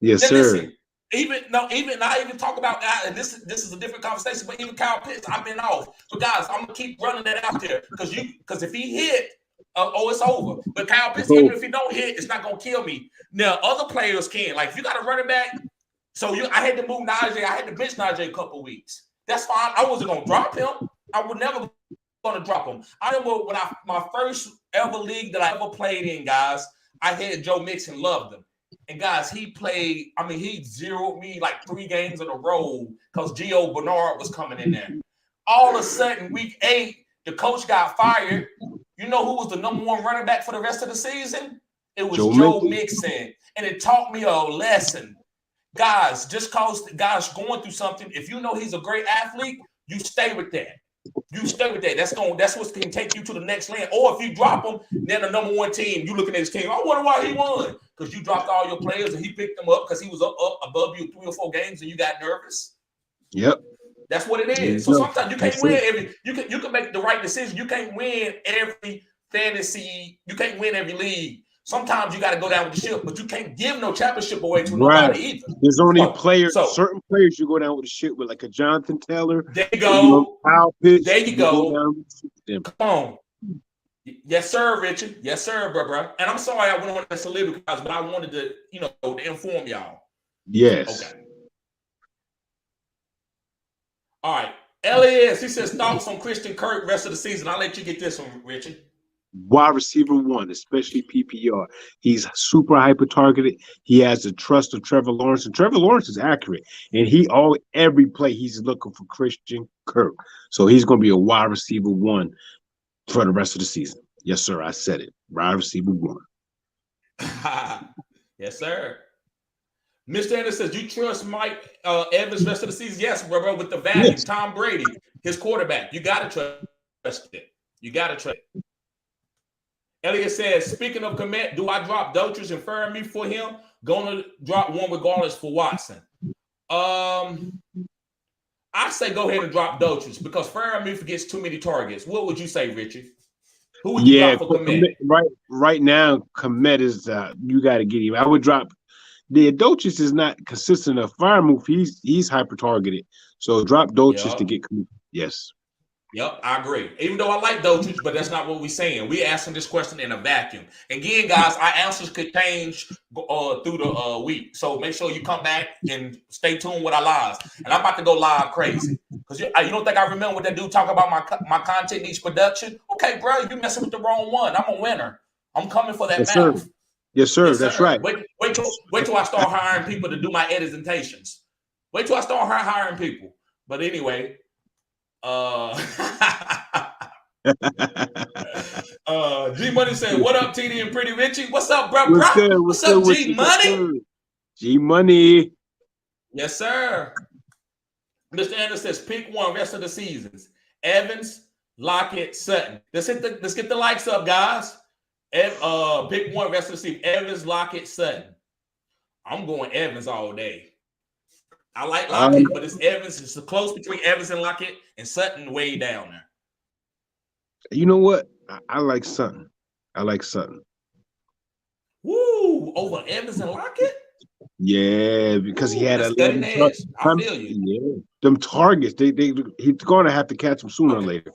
Yes, now, sir. Listen, I even talk about and this is a different conversation, but even Kyle Pitts, I've been off. But guys, I'm gonna keep running that out there because if he hit, it's over. But Kyle Pitts, even if he don't hit, it's not gonna kill me. Now, other players can. Like if you got a running back, I had to move Najee, I had to bench Najee a couple weeks. That's fine. I wasn't gonna drop him. I would never going to drop him. I remember when my first ever league that I ever played in, guys, I had Joe Mixon, loved him. And guys, he zeroed me like 3 games in a row because Gio Bernard was coming in there. All of a sudden, week 8, the coach got fired. You know who was the number 1 running back for the rest of the season? It was Joe Mixon. And it taught me a lesson. Guys, just because the guy's going through something, if you know he's a great athlete, you stay with that. You stay with that. That's what can take you to the next land. Or if you drop him, then the number 1 team, you looking at his team. I wonder why he won. Because you dropped all your players and he picked them up because he was up above you 3 or 4 games and you got nervous. Yep. That's what it is. So sometimes you can't win you can make the right decision. You can't win every fantasy. You can't win every league. Sometimes you got to go down with the ship, but you can't give no championship away to nobody either. There's only certain players you go down with the ship with, like a Jonathan Taylor. There you go. Kyle Pitts, there you go. Come on. Yes, sir, Richard. Yes, sir, bro. And I'm sorry I went on that celebrity because, but I wanted to, to inform y'all. Yes. Okay. All right. LAS, he says thoughts on Christian Kirk rest of the season. I'll let you get this one, Richard. Wide receiver 1, especially PPR. He's super hyper targeted. He has the trust of Trevor Lawrence, and Trevor Lawrence is accurate. And every play he's looking for Christian Kirk. So he's going to be a wide receiver 1 for the rest of the season. Yes, sir. I said it. Wide receiver 1. Yes, sir. Mr. Anderson says, you trust Mike Evans rest of the season? Yes, bro, with the value. Yes. Tom Brady, his quarterback. You got to trust it. You got to trust it. Elliot says, speaking of commit, do I drop Dotrish and Fermi for him? Going to drop one regardless for Watson. I say go ahead and drop Dotrich because Fairmouth gets too many targets. What would you say, Richie? Who would you Yeah, drop for Komet? right now, Komet is you got to get him. I would drop. The Dochis is not consistent of fire move. He's hyper targeted. So drop Dochis to Yep. get. Yes. Yep, I agree. Even though I like Dotrich, but that's not what we're saying. We're asking this question in a vacuum. Again, guys, our answers could change through the week. So make sure you come back and stay tuned with our lives. And I'm about to go live crazy. Because you don't think I remember what that dude talk about my content needs production? Okay, bro, you messing with the wrong one. I'm a winner. I'm coming for that Yes, sir. mouth. Yes, sir. Yes, That's sir. right. Wait till I start hiring people to do my editations. Wait till I start hiring people. But anyway, G Money said, "What up, TD and Pretty Richie? What's up, bro? What's good? What's up, G Money? G Money. Yes, sir. Mr. Anderson says, pick one rest of the seasons. Evans, Lockett, Sutton. Let's get the likes up, guys. Pick one rest of the season. Evans, Lockett, Sutton. I'm going Evans all day. I like Lockett, but it's Evans. It's close between Evans and Lockett, and Sutton way down there. You know what? I like Sutton. I like Sutton. Woo! Over Evans and Lockett? Yeah, because he had a cutting edge. I feel you. Yeah, them targets. He's going to have to catch them sooner or later.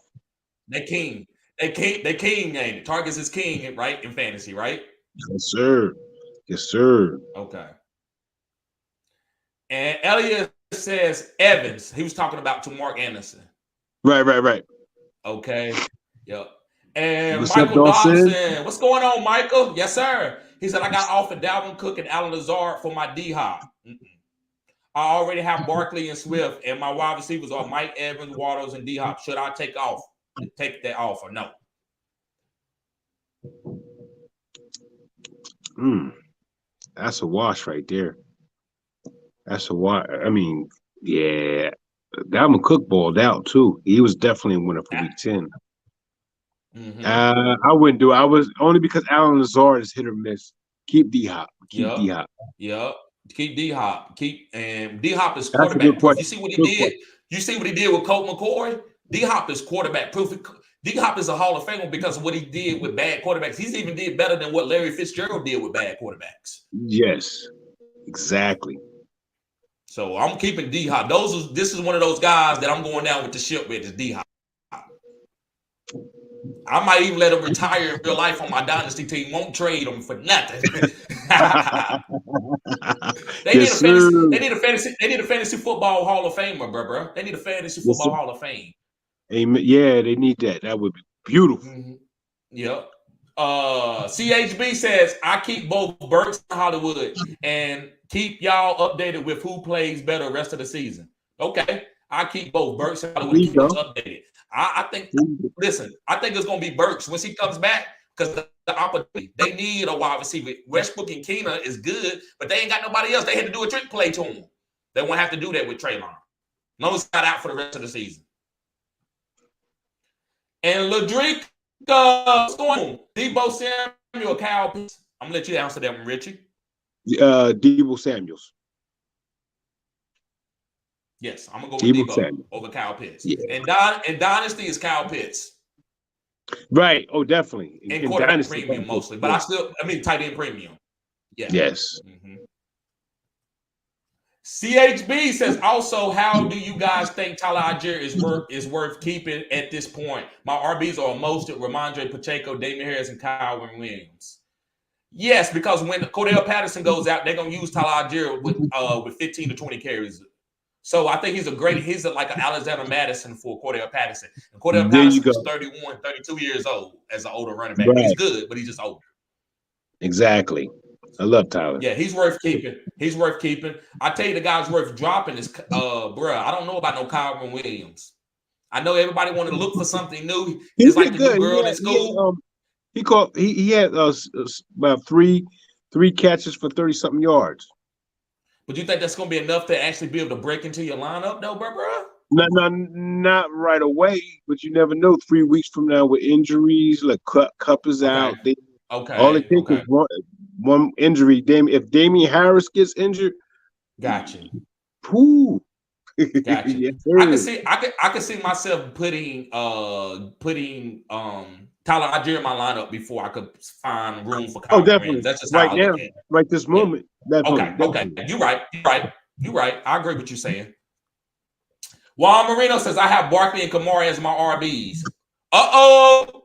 They king, ain't it? Targets is king, right? In fantasy, right? Yes, sir. Yes, sir. Okay. And Elliot says Evans. He was talking about to Mark Anderson. Right. Okay. Yep. And What's Michael up, Dawson. What's going on, Michael? Yes, sir. He said, I got offered Dalvin Cook and Alan Lazard for my D-Hop. I already have Barkley and Swift, and my wide receivers are Mike Evans, Waddles, and D-Hop. Should I take that offer? No. That's a wash right there. That's a wash. I mean, yeah. Dalvin Cook balled out, too. He was definitely a winner for Week 10. I wouldn't do it. I was only because Alan Lazard is hit or miss. Keep D-Hop. D-Hop. Yep. Keep D-Hop. D-Hop is quarterback proof. You see what he did? You see what he did with Colt McCoy? D-Hop is quarterback proof. D-Hop is a Hall of Famer because of what he did with bad quarterbacks. He's even did better than what Larry Fitzgerald did with bad quarterbacks. Yes, exactly. So I'm keeping D-Hop. This is one of those guys that I'm going down with the ship with is D-Hop. I might even let him retire in real life on my dynasty team. Won't trade him for nothing. They need a fantasy football Hall of Famer, bro. They need a fantasy football Hall of Fame. Amen. Yeah, they need that. That would be beautiful. Yep. CHB says I keep both Burks and Hollywood and keep y'all updated with who plays better the rest of the season. Okay, I keep both Burks and Hollywood keep us updated. I think. Listen, I think it's gonna be Burks once he comes back because the opportunity they need a wide receiver. Westbrook and Keena is good, but they ain't got nobody else. They had to do a trick play to him. They won't have to do that with Traylon. Noah's got out for the rest of the season. And Ladrick, what's going on? Debo Samuel, Kyle Pitts. I'm gonna let you answer that one, Richie. Debo Samuels. Yes, I'm gonna go with Debo over Kyle Pitts. Yeah. And Dynasty is Kyle Pitts. Right. Oh, definitely. And quarterback Dynasty, premium mostly, but tight end premium. Yeah. Yes. CHB says also, how do you guys think Tyler Algier is worth keeping at this point? My RBs are Mostert, Ramondre Pacheco, Damian Harris, and Kyle Williams. Yes, because when Cordell Patterson goes out, they're gonna use Tyler Algier with 15 to 20 carries. So I think he's like an Alexander Madison for Cordell Patterson. And Cordell Patterson is 31, 32 years old as an older running back. Right. He's good, but he's just older. Exactly. I love Tyler. Yeah, he's worth keeping. I tell you, the guy's worth dropping is, I don't know about no Kyron Williams. I know everybody want to look for something new. He's like the new girl in school. He had about three catches for 30-something yards. But you think that's going to be enough to actually be able to break into your lineup, though, bro? Not right away, but you never know. 3 weeks from now with injuries, like Cup is out. All it takes is one injury. If Damian Harris gets injured, gotcha. Whoo. Gotcha. Yes, I can sir. see I can see myself putting Tyler Algier in my lineup before I could find room for Oh, Kyrie Rand. definitely. That's just how Right I now, look at it. right this Yeah. moment, definitely, Okay. definitely. You're right. I agree with what you're saying. Juan Marino says I have Barkley and Kamara as my RBs. Uh-oh.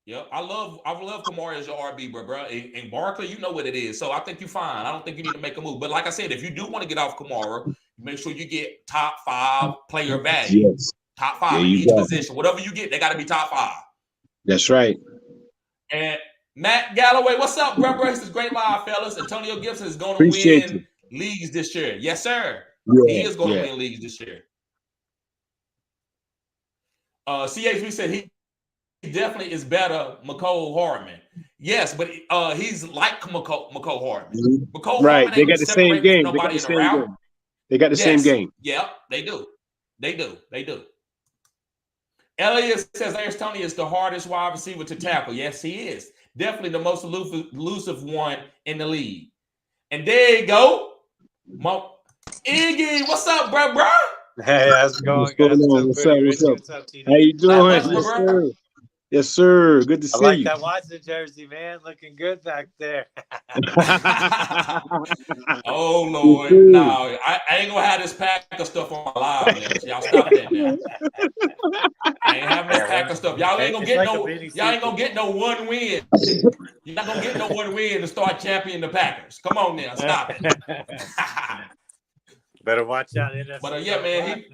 Yep, I love Kamara as your RB, bro. And Barkley, you know what it is. So I think you're fine. I don't think you need to make a move. But like I said, if you do want to get off Kamara, make sure you get top 5 player value. Yes. Top There 5 in you each go. position. Whatever you get, they got to be top 5. That's right. And Matt Galloway, what's up, bro? This is great live, fellas. Antonio Gibson is going to Appreciate win you. leagues this year. Yes, sir. He Yeah, is going to yeah. win leagues this year. CHB said he definitely is better McCole Hardman. Yes, but he's like McCole Hardman. McCole Right. Hardman They ain't got the same separating from game. They got nobody the in the same route. game. They got the same Yes. game. Yep, they do. Elliott says Aaron Tony is the hardest wide receiver to tackle. Yes, he is. Definitely the most elusive one in the league. And there you go. Iggy, what's up, bro? Hey, how's it going, guys? What's up? What's up? What's up, TD? How you Not doing? much, Yes, bro. sir. Yes, sir. Good to I see like you. that Watson jersey, man. Looking good back there. Oh, Lord. No, I ain't going to have this Packer stuff on my live now. So y'all stop that now. I ain't having this Packer stuff. Y'all ain't going to get no one win. You're not going to get no one win to start championing the Packers. Come on now. Stop it. Better watch out. But yeah, man.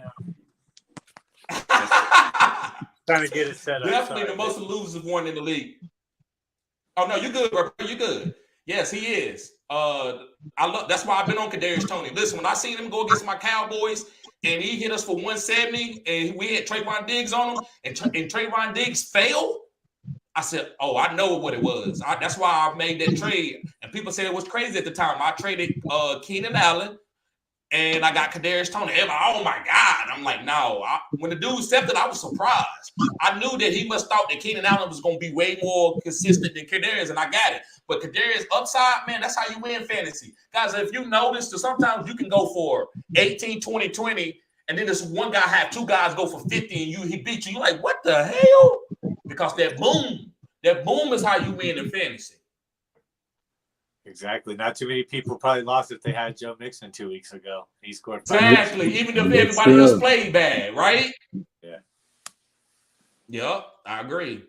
Trying to get it set up. Definitely the most elusive one in the league. Oh no, you good, bro. You good. Yes, he is. That's why I've been on Kadarius Toney. Listen, when I seen him go against my Cowboys and he hit us for 170 and we had Trayvon Diggs on him and Trayvon Diggs failed, I said, oh, I know what it was. That's why I made that trade. And people said it was crazy at the time. I traded Keenan Allen and I got Kadarius Toney. Everybody, oh my God. I'm like, no. When the dude accepted, I was surprised. I knew that he must thought that Keenan Allen was going to be way more consistent than Kadarius, and I got it. But Kadarius upside, man, that's how you win fantasy. Guys, if you notice, sometimes you can go for 18, 20, 20, and then this one guy had 2 guys go for 50, and he beat you. You're like, what the hell? Because that boom is how you win in fantasy. Exactly. Not too many people probably lost if they had Joe Mixon 2 weeks ago. He scored 5. Exactly. Even if everybody else played bad, right? Yeah. Yep, I agree.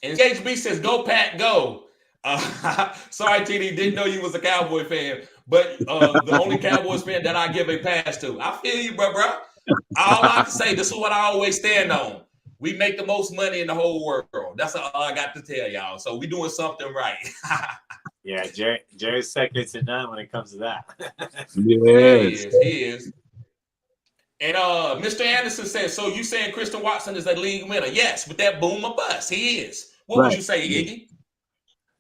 And HB says, go, Pat, go. Sorry, TD, didn't know you was a Cowboy fan, but the only Cowboys fan that I give a pass to. I feel you, bro. All I can say, this is what I always stand on. We make the most money in the whole world. That's all I got to tell y'all. So we doing something right. Yeah, Jerry's second to none when it comes to that. Yes. He is. And Mr. Anderson says, so you saying Christian Watson is a league winner? Yes, with that boom or bust. He is. What would you say, Iggy?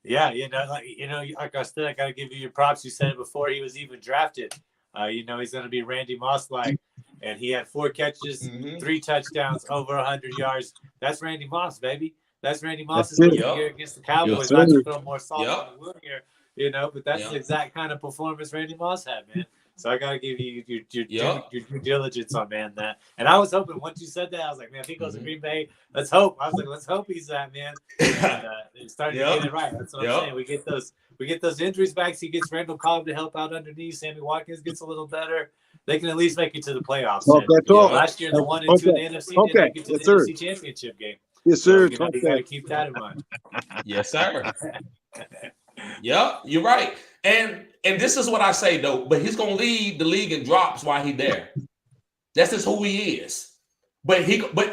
Yeah, like I said, I got to give you your props. You said it before he was even drafted. He's going to be Randy Moss-like. And he had 4 catches, 3 touchdowns, over 100 yards. That's Randy Moss, baby. That's Randy Moss's year against the Cowboys. Not to throw more salt on the wound here, but that's the exact kind of performance Randy Moss had, man. So I got to give you your due diligence on that. And I was hoping once you said that, I was like, man, if he goes to Green Bay, let's hope. I was like, let's hope he's that, man. And it's starting to get it right. That's what I'm saying. We get those injuries back. So he gets Randall Cobb to help out underneath. Sammy Watkins gets a little better. They can at least make it to the playoffs. Last year, the 1 and 2 in the NFC didn't make it to the NFC Championship game. Yes, sir. So, you got to keep that in mind. Yes, sir. Yep, you're right. And this is what I say though, but he's gonna lead the league in drops while he's there. That's just who he is. But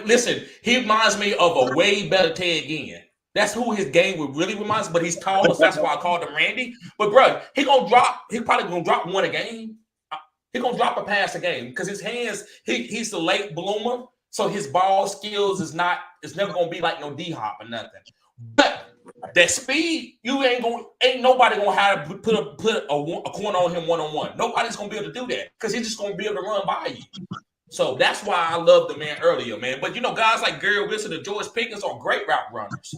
listen, he reminds me of a way better Ted Ginn. That's who his game would really reminds. But he's taller, so that's why I called him Randy. But bro, he probably gonna drop one a game. He gonna drop a pass a game because his hands. He's the late bloomer, so his ball skills is never gonna be like no D-Hop or nothing. But that speed, ain't nobody gonna have to put a corner on him 1-on-1. Nobody's gonna be able to do that because he's just gonna be able to run by you. So that's why I love the man earlier, man. But guys like Gary Wilson and George Pickens are great route runners.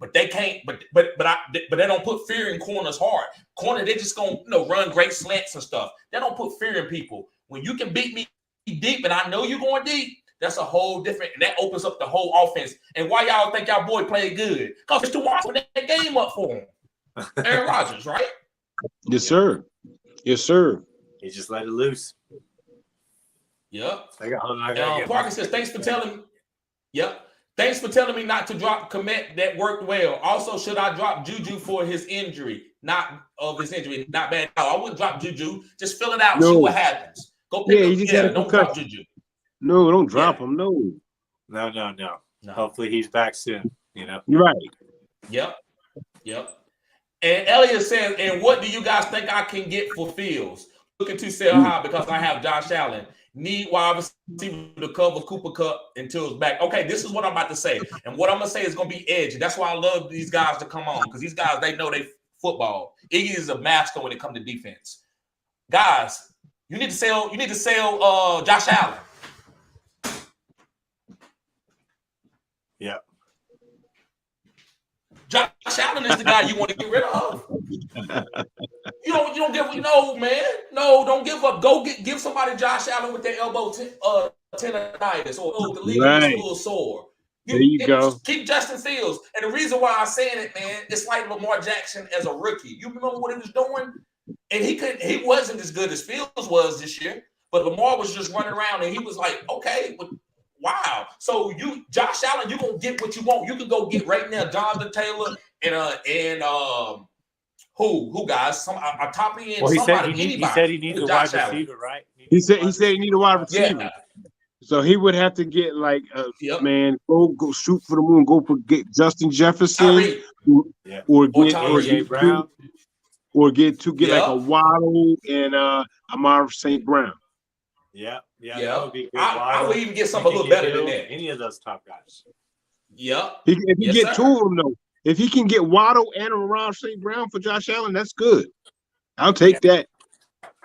but they can't. But they don't put fear in corners hard. Corner, they just gonna run great slants and stuff. They don't put fear in people. When you can beat me deep, and I know you're going deep, that's a whole different. And that opens up the whole offense. And why y'all think y'all boy played good? Because it's too hard for that game up for him. Aaron Rodgers, right? Yes, sir. Yes, sir. He just let it loose. Yep. I Parker says, thanks for telling me. Yep. Thanks for telling me not to drop Komet. That worked well. Also, should I drop Juju for his injury? Not bad. No, I wouldn't drop Juju. Just fill it out, see what happens. Go pick up. Don't drop Juju. No, don't drop him. No. No. Hopefully he's back soon. You're right. Yep. And Elliot says, and what do you guys think I can get for Fields? Looking to sell high because I have Josh Allen. Need wide receiver to cover Cooper Kupp until it's back. Okay, this is what I'm about to say. And what I'm going to say is going to be edgy. That's why I love these guys to come on, because these guys, they know they football. Iggy is a master when it comes to defense. Guys, you need to sell Josh Allen. Yeah. Josh Allen is the guy you want to get rid of. You don't give man. No, don't give up. Go give somebody Josh Allen with their elbow tendonitis or the league is a little sore. There you go. Keep Justin Fields. And the reason why I'm saying it, man, it's like Lamar Jackson as a rookie. You remember what he was doing? And he wasn't as good as Fields was this year, but Lamar was just running around and he was like, okay, wow. So Josh Allen, you're gonna get what you want. You can go get right now Jonathan Taylor and who guys? A top end. Well, he said he needs a wide receiver, right? He said he need a wide receiver. Yeah. So he would have to get like man, go shoot for the moon, get Justin Jefferson or get Brown. Or get like a Waddle and Amar St. Brown. Yeah. That would be good. I would even get something a little better than that. Any of those top guys. Yeah. If he get two of them though, if he can get Waddle and Amar St. Brown for Josh Allen, that's good. I'll take that.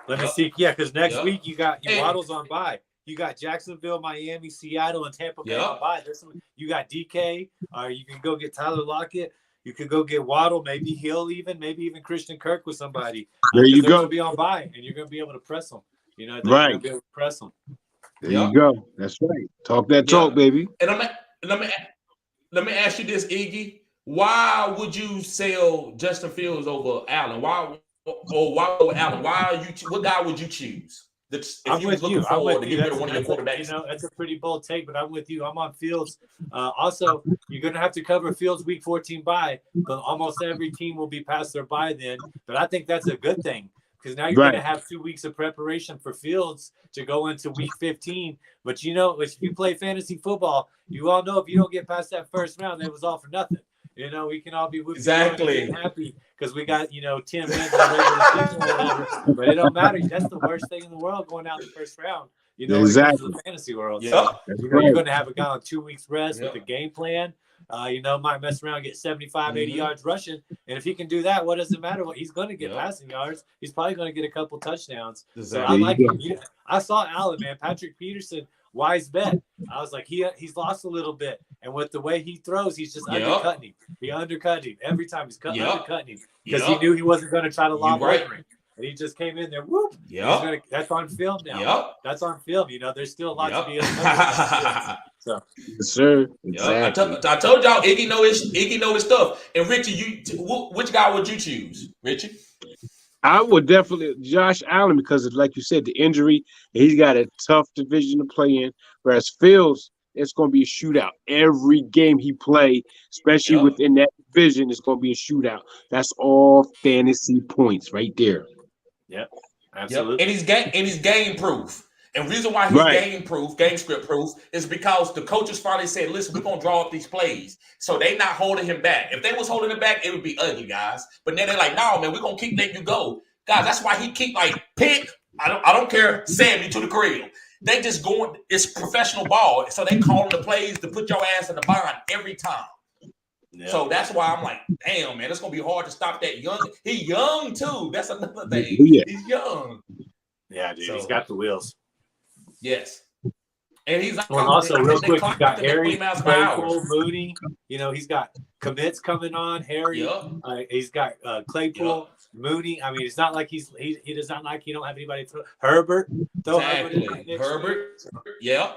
Let me see. Yeah, because next week you got Waddle's on bye. You got Jacksonville, Miami, Seattle, and Tampa Bay on bye. You got DK. You can go get Tyler Lockett. You could go get Waddle, maybe Hill, maybe even Christian Kirk with somebody. There you go. They're going to be on bye, and you're going to be able to press them. They're going to be able to press them. There you go. That's right. Talk that talk, baby. And let me ask you this, Iggy. Why would you sell Justin Fields over Allen? Why over Allen? What guy would you choose? I'm with you. I'm with you. That's a pretty bold take, but I'm with you. I'm on Fields. Also, you're going to have to cover Fields week 14 bye, but almost every team will be past their bye then. But I think that's a good thing because now you're going to have 2 weeks of preparation for Fields to go into week 15. But if you play fantasy football, you all know if you don't get past that first round, it was all for nothing. We can all be happy because we got 10 wins in regular season or whatever. But it don't matter. That's the worst thing in the world going out in the first round. Exactly. In the fantasy world. Yeah. So, you're going to have a guy on 2 weeks rest with a game plan. Might mess around, get 75, 80 yards rushing. And if he can do that, what does it matter? He's going to get passing yards. He's probably going to get a couple touchdowns. Exactly. So I like it. I saw Allen, man. Patrick Peterson, wise bet. I was like, he's lost a little bit. And with the way he throws, he's just undercutting him. He undercut him. Every time he's undercutting him. Because he knew he wasn't going to try to lob over him. And he just came in there, whoop. That's on film now. That's on film. There's still a lot to be so. Yes, sir. Exactly. I told y'all Iggy know his stuff. And Richie, which guy would you choose? Richie? I would definitely Josh Allen because of, like you said, the injury. He's got a tough division to play in. Whereas Fields, it's going to be a shootout. Every game he play, especially within that division, it's going to be a shootout. That's all fantasy points right there. Yep, absolutely. And he's game proof. And the reason why he's game script proof, is because the coaches finally said, listen, we're going to draw up these plays. So they not holding him back. If they was holding him back, it would be ugly, guys. But then they're like, no, man, we're going to keep letting you go. Guys, that's why he keep pick. I don't care, send me to the crib. They just going, it's professional ball. So they calling the plays to put your ass in the bond every time. Yeah. So that's why I'm like, damn, man, it's going to be hard to stop that young. He's young, too. That's another thing. Yeah. He's young. Yeah, dude, he's got the wheels. Yes. And he's well, also real quick, you got Harry, 20 miles per hour. Claypool, Mooney. You know, he's got commits coming on. Harry, he's got Claypool, Mooney. I mean, it's not like he does not like he don't have anybody throw. Herbert, throw exactly. Herbert. Yep.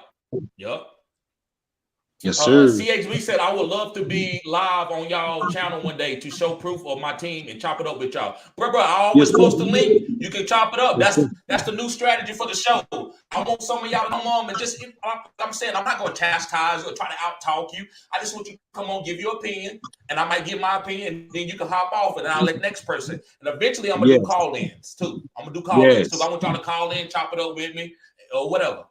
Yes, sir. CHB said, I would love to be live on y'all channel one day to show proof of my team and chop it up with y'all. Bro, I always post a link. You can chop it up. That's the new strategy for the show. I want some of y'all to come on and just, I'm saying, I'm not going to chastise or try to out-talk you. I just want you to come on, give your opinion, and I might give my opinion, and then you can hop off, and I'll let the next person. And eventually, I'm going to do call-ins, too. I'm going to do call-ins, too. I want y'all to call in, chop it up with me, or whatever.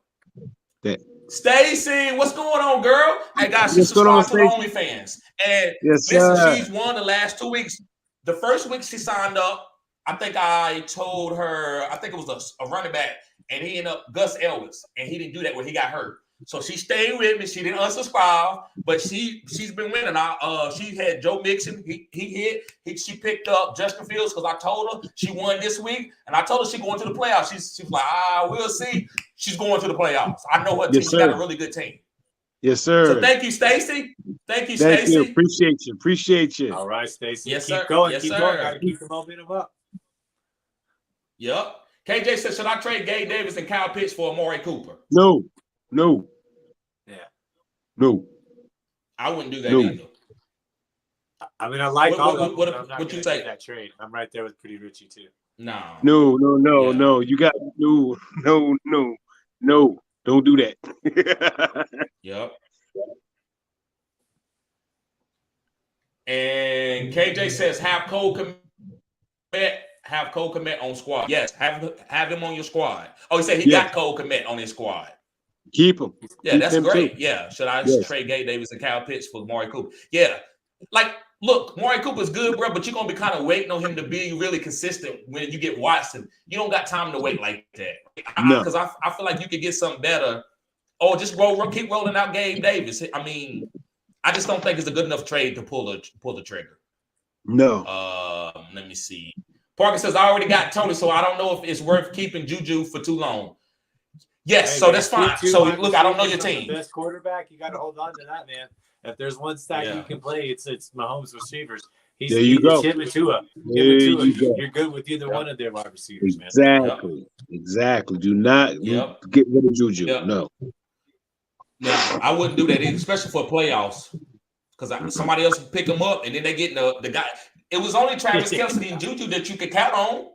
Stacy, what's going on, girl? Hey, guys, she subscribed to the OnlyFans. And listen, she's won the last 2 weeks. The first week she signed up, I think I told her, I think it was a running back, and he ended up Gus Ellis, and he didn't do that when he got hurt. So she stayed with me. She didn't unsubscribe, but she's been winning. She had Joe Mixon. He hit. She picked up Justin Fields because I told her she won this week, and I told her she going to the playoffs. She was like, we'll see. She's going to the playoffs. I know her team. She got a really good team. Yes, sir. So thank you, Stacy. Thank you, Stacy. Appreciate you. All right, Stacy. Yes, keep sir. going. Yes, keep sir. going. Got to keep the momentum up. Yep. KJ said, should I trade Gabe Davis and Kyle Pitts for Amari Cooper? No. Yeah. No. I wouldn't do that either. I mean, I like all of them. What you say? That trade. I'm right there with PrettyRichie too. No. You got no. Don't do that. Yep. And KJ says, have Cole Kmet on squad. Yes, have him on your squad. Oh, he said he got Cole Kmet on his squad. Keep him. Yeah, that's great. Too. Yeah. Should I trade Gabe Davis and Kyle Pitts for Amari Cooper? Yeah. Like, look, Amari Cooper's good, bro, but you're going to be kind of waiting on him to be really consistent when you get Watson. You don't got time to wait like that. Because I feel like you could get something better. Or just keep rolling out Gabe Davis. I mean, I just don't think it's a good enough trade to pull the trigger. No. Let me see. Parker says, I already got Tony, so I don't know if it's worth keeping Juju for too long. Yes, so that's fine. So, look, I don't know your team. The best quarterback, you got to hold on to that, man. If there's one stack you can play, it's Mahomes receivers. There you go. Him and Tua. You're good with either one of their wide receivers, man. Exactly. Do not get rid of Juju. Yep. No, I wouldn't do that, especially for playoffs, because somebody else would pick them up, and then they get the guy. It was only Travis Kelce and Juju that you could count on.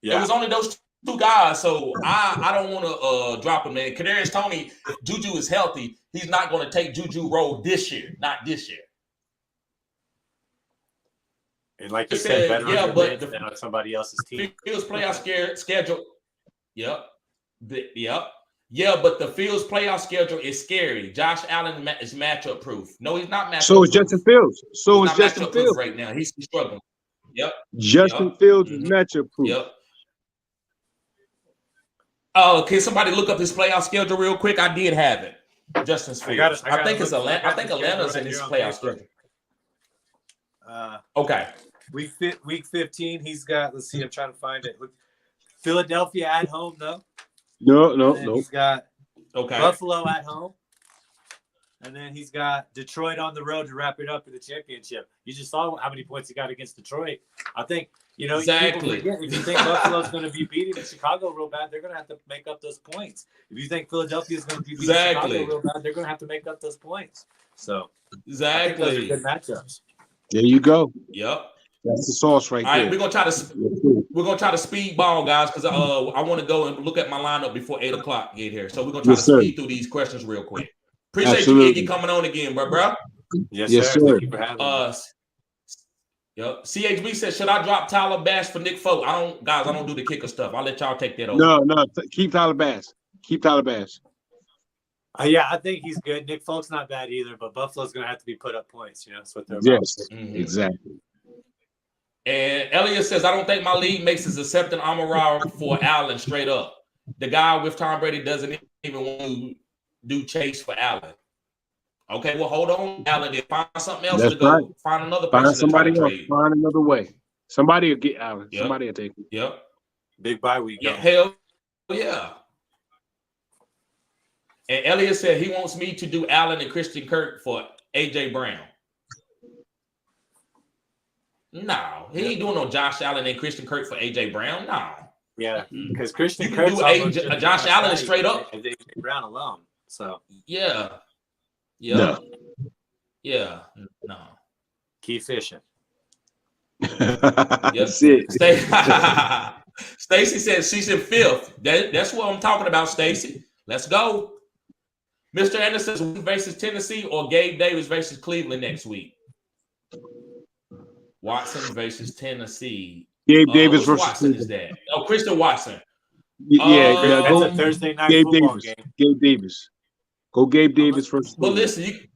Yeah. It was only those two guys, so I don't want to drop him. Man, Kadarius Toney, if Juju is healthy, he's not going to take Juju role this year. Not this year. And like you said, better than on somebody else's team. Fields playoff schedule. Yep. Yeah, but the Fields playoff schedule is scary. Josh Allen is matchup proof. No, he's not matchup proof. So is Justin Fields. So is Justin Fields right now. He's struggling. Yep. Justin Fields is matchup proof. Yep. Can somebody look up his playoff schedule real quick? I did have it. Justin's Fields. I think it's Atlanta. I think Atlanta's in his playoff schedule. Okay. Week 15, he's got. Let's see. I'm trying to find it. Philadelphia at home, though. No. He's got Buffalo at home. And then he's got Detroit on the road to wrap it up in the championship. You just saw how many points he got against Detroit. I think, exactly. If you think Buffalo's going to be beating Chicago real bad, they're going to have to make up those points. If you think Philadelphia's going to be beating Chicago real bad, they're going to have to make up those points. So, I think those are good matchups. There you go. Yep. That's the sauce right there. All right, we're gonna try to speed ball, guys, because I want to go and look at my lineup before 8 o'clock get here. So we're gonna try to speed through these questions real quick. Appreciate you, Iggy, coming on again, bro. Yes, sir. Thank you for having me. Yep. CHB says, should I drop Tyler Bass for Nick Folk? I don't do the kicker stuff. I'll let y'all take that over. No. Keep Tyler Bass. Yeah, I think he's good. Nick Folk's not bad either, but Buffalo's gonna have to be put up points. That's what they're about. Yes, exactly. And Elliot says, I don't think my league makes us accepting Amon-Ra for Allen straight up. The guy with Tom Brady doesn't even want to do Chase for Allen. Okay, well, hold on, Allen. Then find something else to go. Right. Find another person. Find somebody else. Find another way. Somebody will get Allen. Yep. Somebody will take him. Yep. Big bye week. Yeah, hell yeah. And Elliot said he wants me to do Allen and Christian Kirk for AJ Brown. No, he ain't doing no Josh Allen and Christian Kirk for AJ Brown. No. Yeah, because Christian You Kirk's can do Josh Allen straight up. AJ Brown alone. So yeah. No. Yeah. No. Keep fishing. That's it. Stacy said she's in 5th. That's what I'm talking about, Stacy. Let's go. Mr. Anderson versus Tennessee or Gabe Davis versus Cleveland next week? Watson versus Tennessee. Gabe Davis versus Watson is that? Oh, Christian Watson. Yeah, that's a Thursday night Gabe football Davis. game. Gabe Davis. Go Gabe Davis versus. But listen,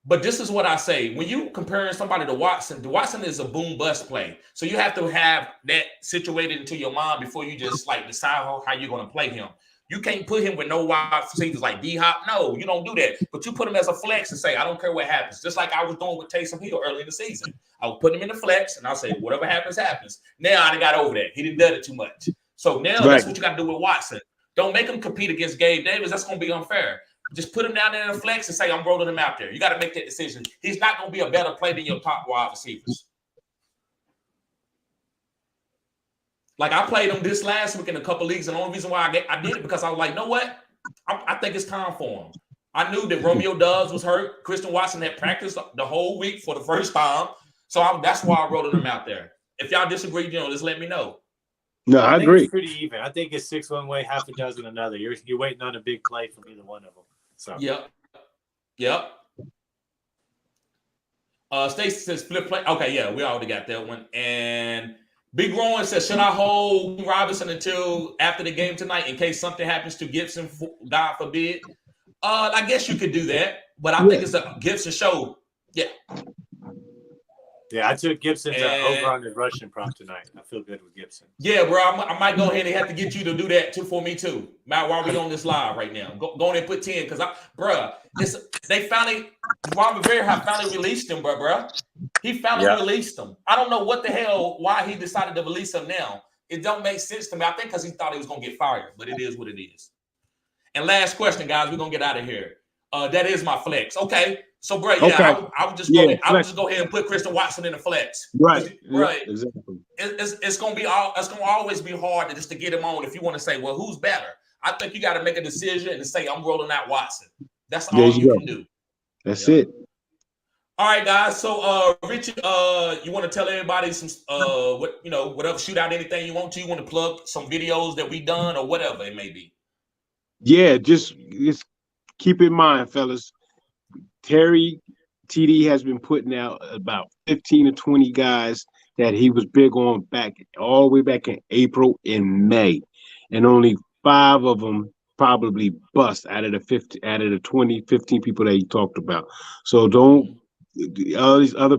but this is what I say. When you comparing somebody to Watson, Watson is a boom bust play. So you have to have that situated into your mind before you just like decide how you're going to play him. You can't put him with no wide receivers like D-Hop. No, you don't do that. But you put him as a flex and say, I don't care what happens. Just like I was doing with Taysom Hill early in the season. I would put him in the flex and I'll say, whatever happens, happens. Now I got over that. He didn't do it too much. So now that's what you got to do with Watson. Don't make him compete against Gabe Davis. That's going to be unfair. Just put him down there in the flex and say, I'm rolling him out there. You got to make that decision. He's not going to be a better player than your top wide receivers. Like I played him this last week in a couple leagues, and the only reason why I did it because I was like, you know what? I think it's time for him. I knew that Romeo Doubs was hurt. Christian Watson had practiced the whole week for the first time. So that's why I rolled him out there. If y'all disagree, just let me know. No, I agree. It's pretty even. I think it's 6 one way, half a dozen another. You're waiting on a big play from either one of them. So Yep. Stacy says flip play. Okay, yeah, we already got that one. And Big Rowan says, should I hold Robinson until after the game tonight in case something happens to Gibson, God forbid? I guess you could do that, but I think it's a Gibson show. Yeah. Yeah, I took Gibson's over on the rushing prompt tonight. I feel good with Gibson. Yeah, bro, I might go ahead and have to get you to do that too for me too. Matt, while we on this live right now, go on and put 10 because they finally Ron Rivera have finally released him, bro. He finally released him. I don't know what the hell why he decided to release him now. It don't make sense to me. I think because he thought he was gonna get fired, but it is what it is. And last question, guys, we're gonna get out of here. That is my flex. Okay. So, bro, I would just go ahead and put Christian Watson in the flex. Right. Exactly. It's gonna always be hard to get him on if you want to say, well, who's better? I think you got to make a decision and say, I'm rolling out Watson. That's all you can do. That's it. All right, guys. So, Richie, you want to tell everybody some whatever, shoot out anything you want to. You want to plug some videos that we done or whatever it may be. Yeah, just keep in mind, fellas. Terry TD has been putting out about 15 to 20 guys that he was big on all the way back in April and May, and only 5 of them probably bust out of the 15 people that he talked about. So don't all these other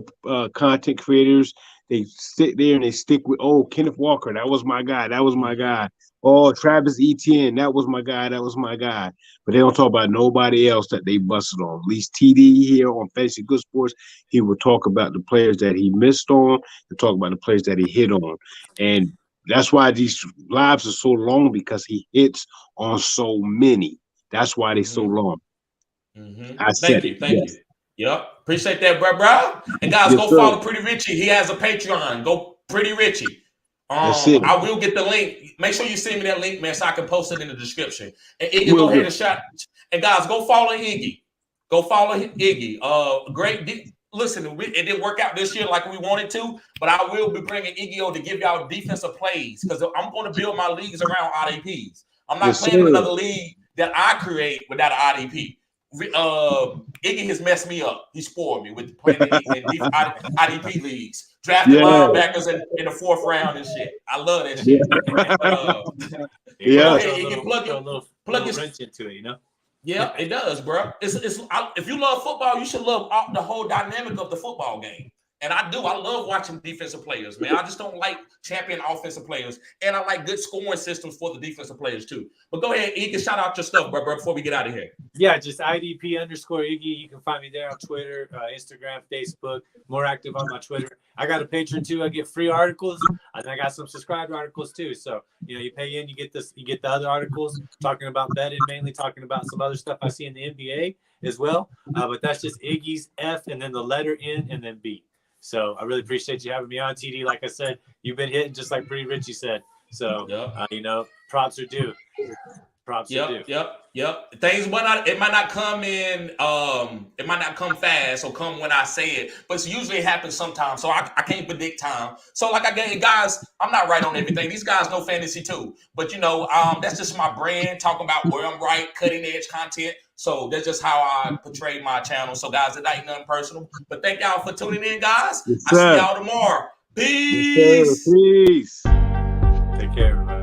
content creators, they sit there and they stick with, Kenneth Walker, that was my guy. Oh, Travis Etienne, that was my guy. But they don't talk about nobody else that they busted on. At least TD here on Fantasy Good Sports, he will talk about the players that he missed on and talk about the players that he hit on. And that's why these lives are so long, because he hits on so many. That's why they're so long. Thank you. Yep. Appreciate that, bro. And guys, go follow PrettyRichie. He has a Patreon. Go PrettyRichie. I will get the link. Make sure you send me that link, man, so I can post it in the description. And Iggy, go ahead and shout. And guys, go follow Iggy. Listen, it didn't work out this year like we wanted to, but I will be bringing Iggy on to give y'all defensive plays because I'm going to build my leagues around IDPs. I'm not playing another league that I create without an IDP. Iggy has messed me up. He spoiled me with playing in IDP leagues. Drafting linebackers in the 4th round and shit. I love that shit. Plug your wrench into it, you know? Yeah, it does, bro. It's if you love football, you should love the whole dynamic of the football game. And I love watching defensive players, man. I just don't like champion offensive players. And I like good scoring systems for the defensive players too. But go ahead, Iggy, shout out your stuff, bro, before we get out of here. Yeah, just IDP_Iggy. You can find me there on Twitter, Instagram, Facebook. More active on my Twitter. I got a Patreon too. I get free articles. And I got some subscribed articles too. So, you pay in, you get the other articles talking about betting, mainly talking about some other stuff I see in the NBA as well. But that's just Iggy's F and then the letter N and then B. So I really appreciate you having me on, TD. Like I said, you've been hitting just like PrettyRichie said. So, props are due. Props are due. Yep. Things it might not come in, it might not come fast or come when I say it, but usually it happens sometimes. So I can't predict time. So like guys, I'm not right on everything. These guys know fantasy too. But that's just my brand, talking about where I'm right, cutting edge content. So that's just how I portray my channel. So guys, it ain't nothing personal. But thank y'all for tuning in, guys. Yes, I see y'all tomorrow. Peace. Yes, peace. Take care, everybody.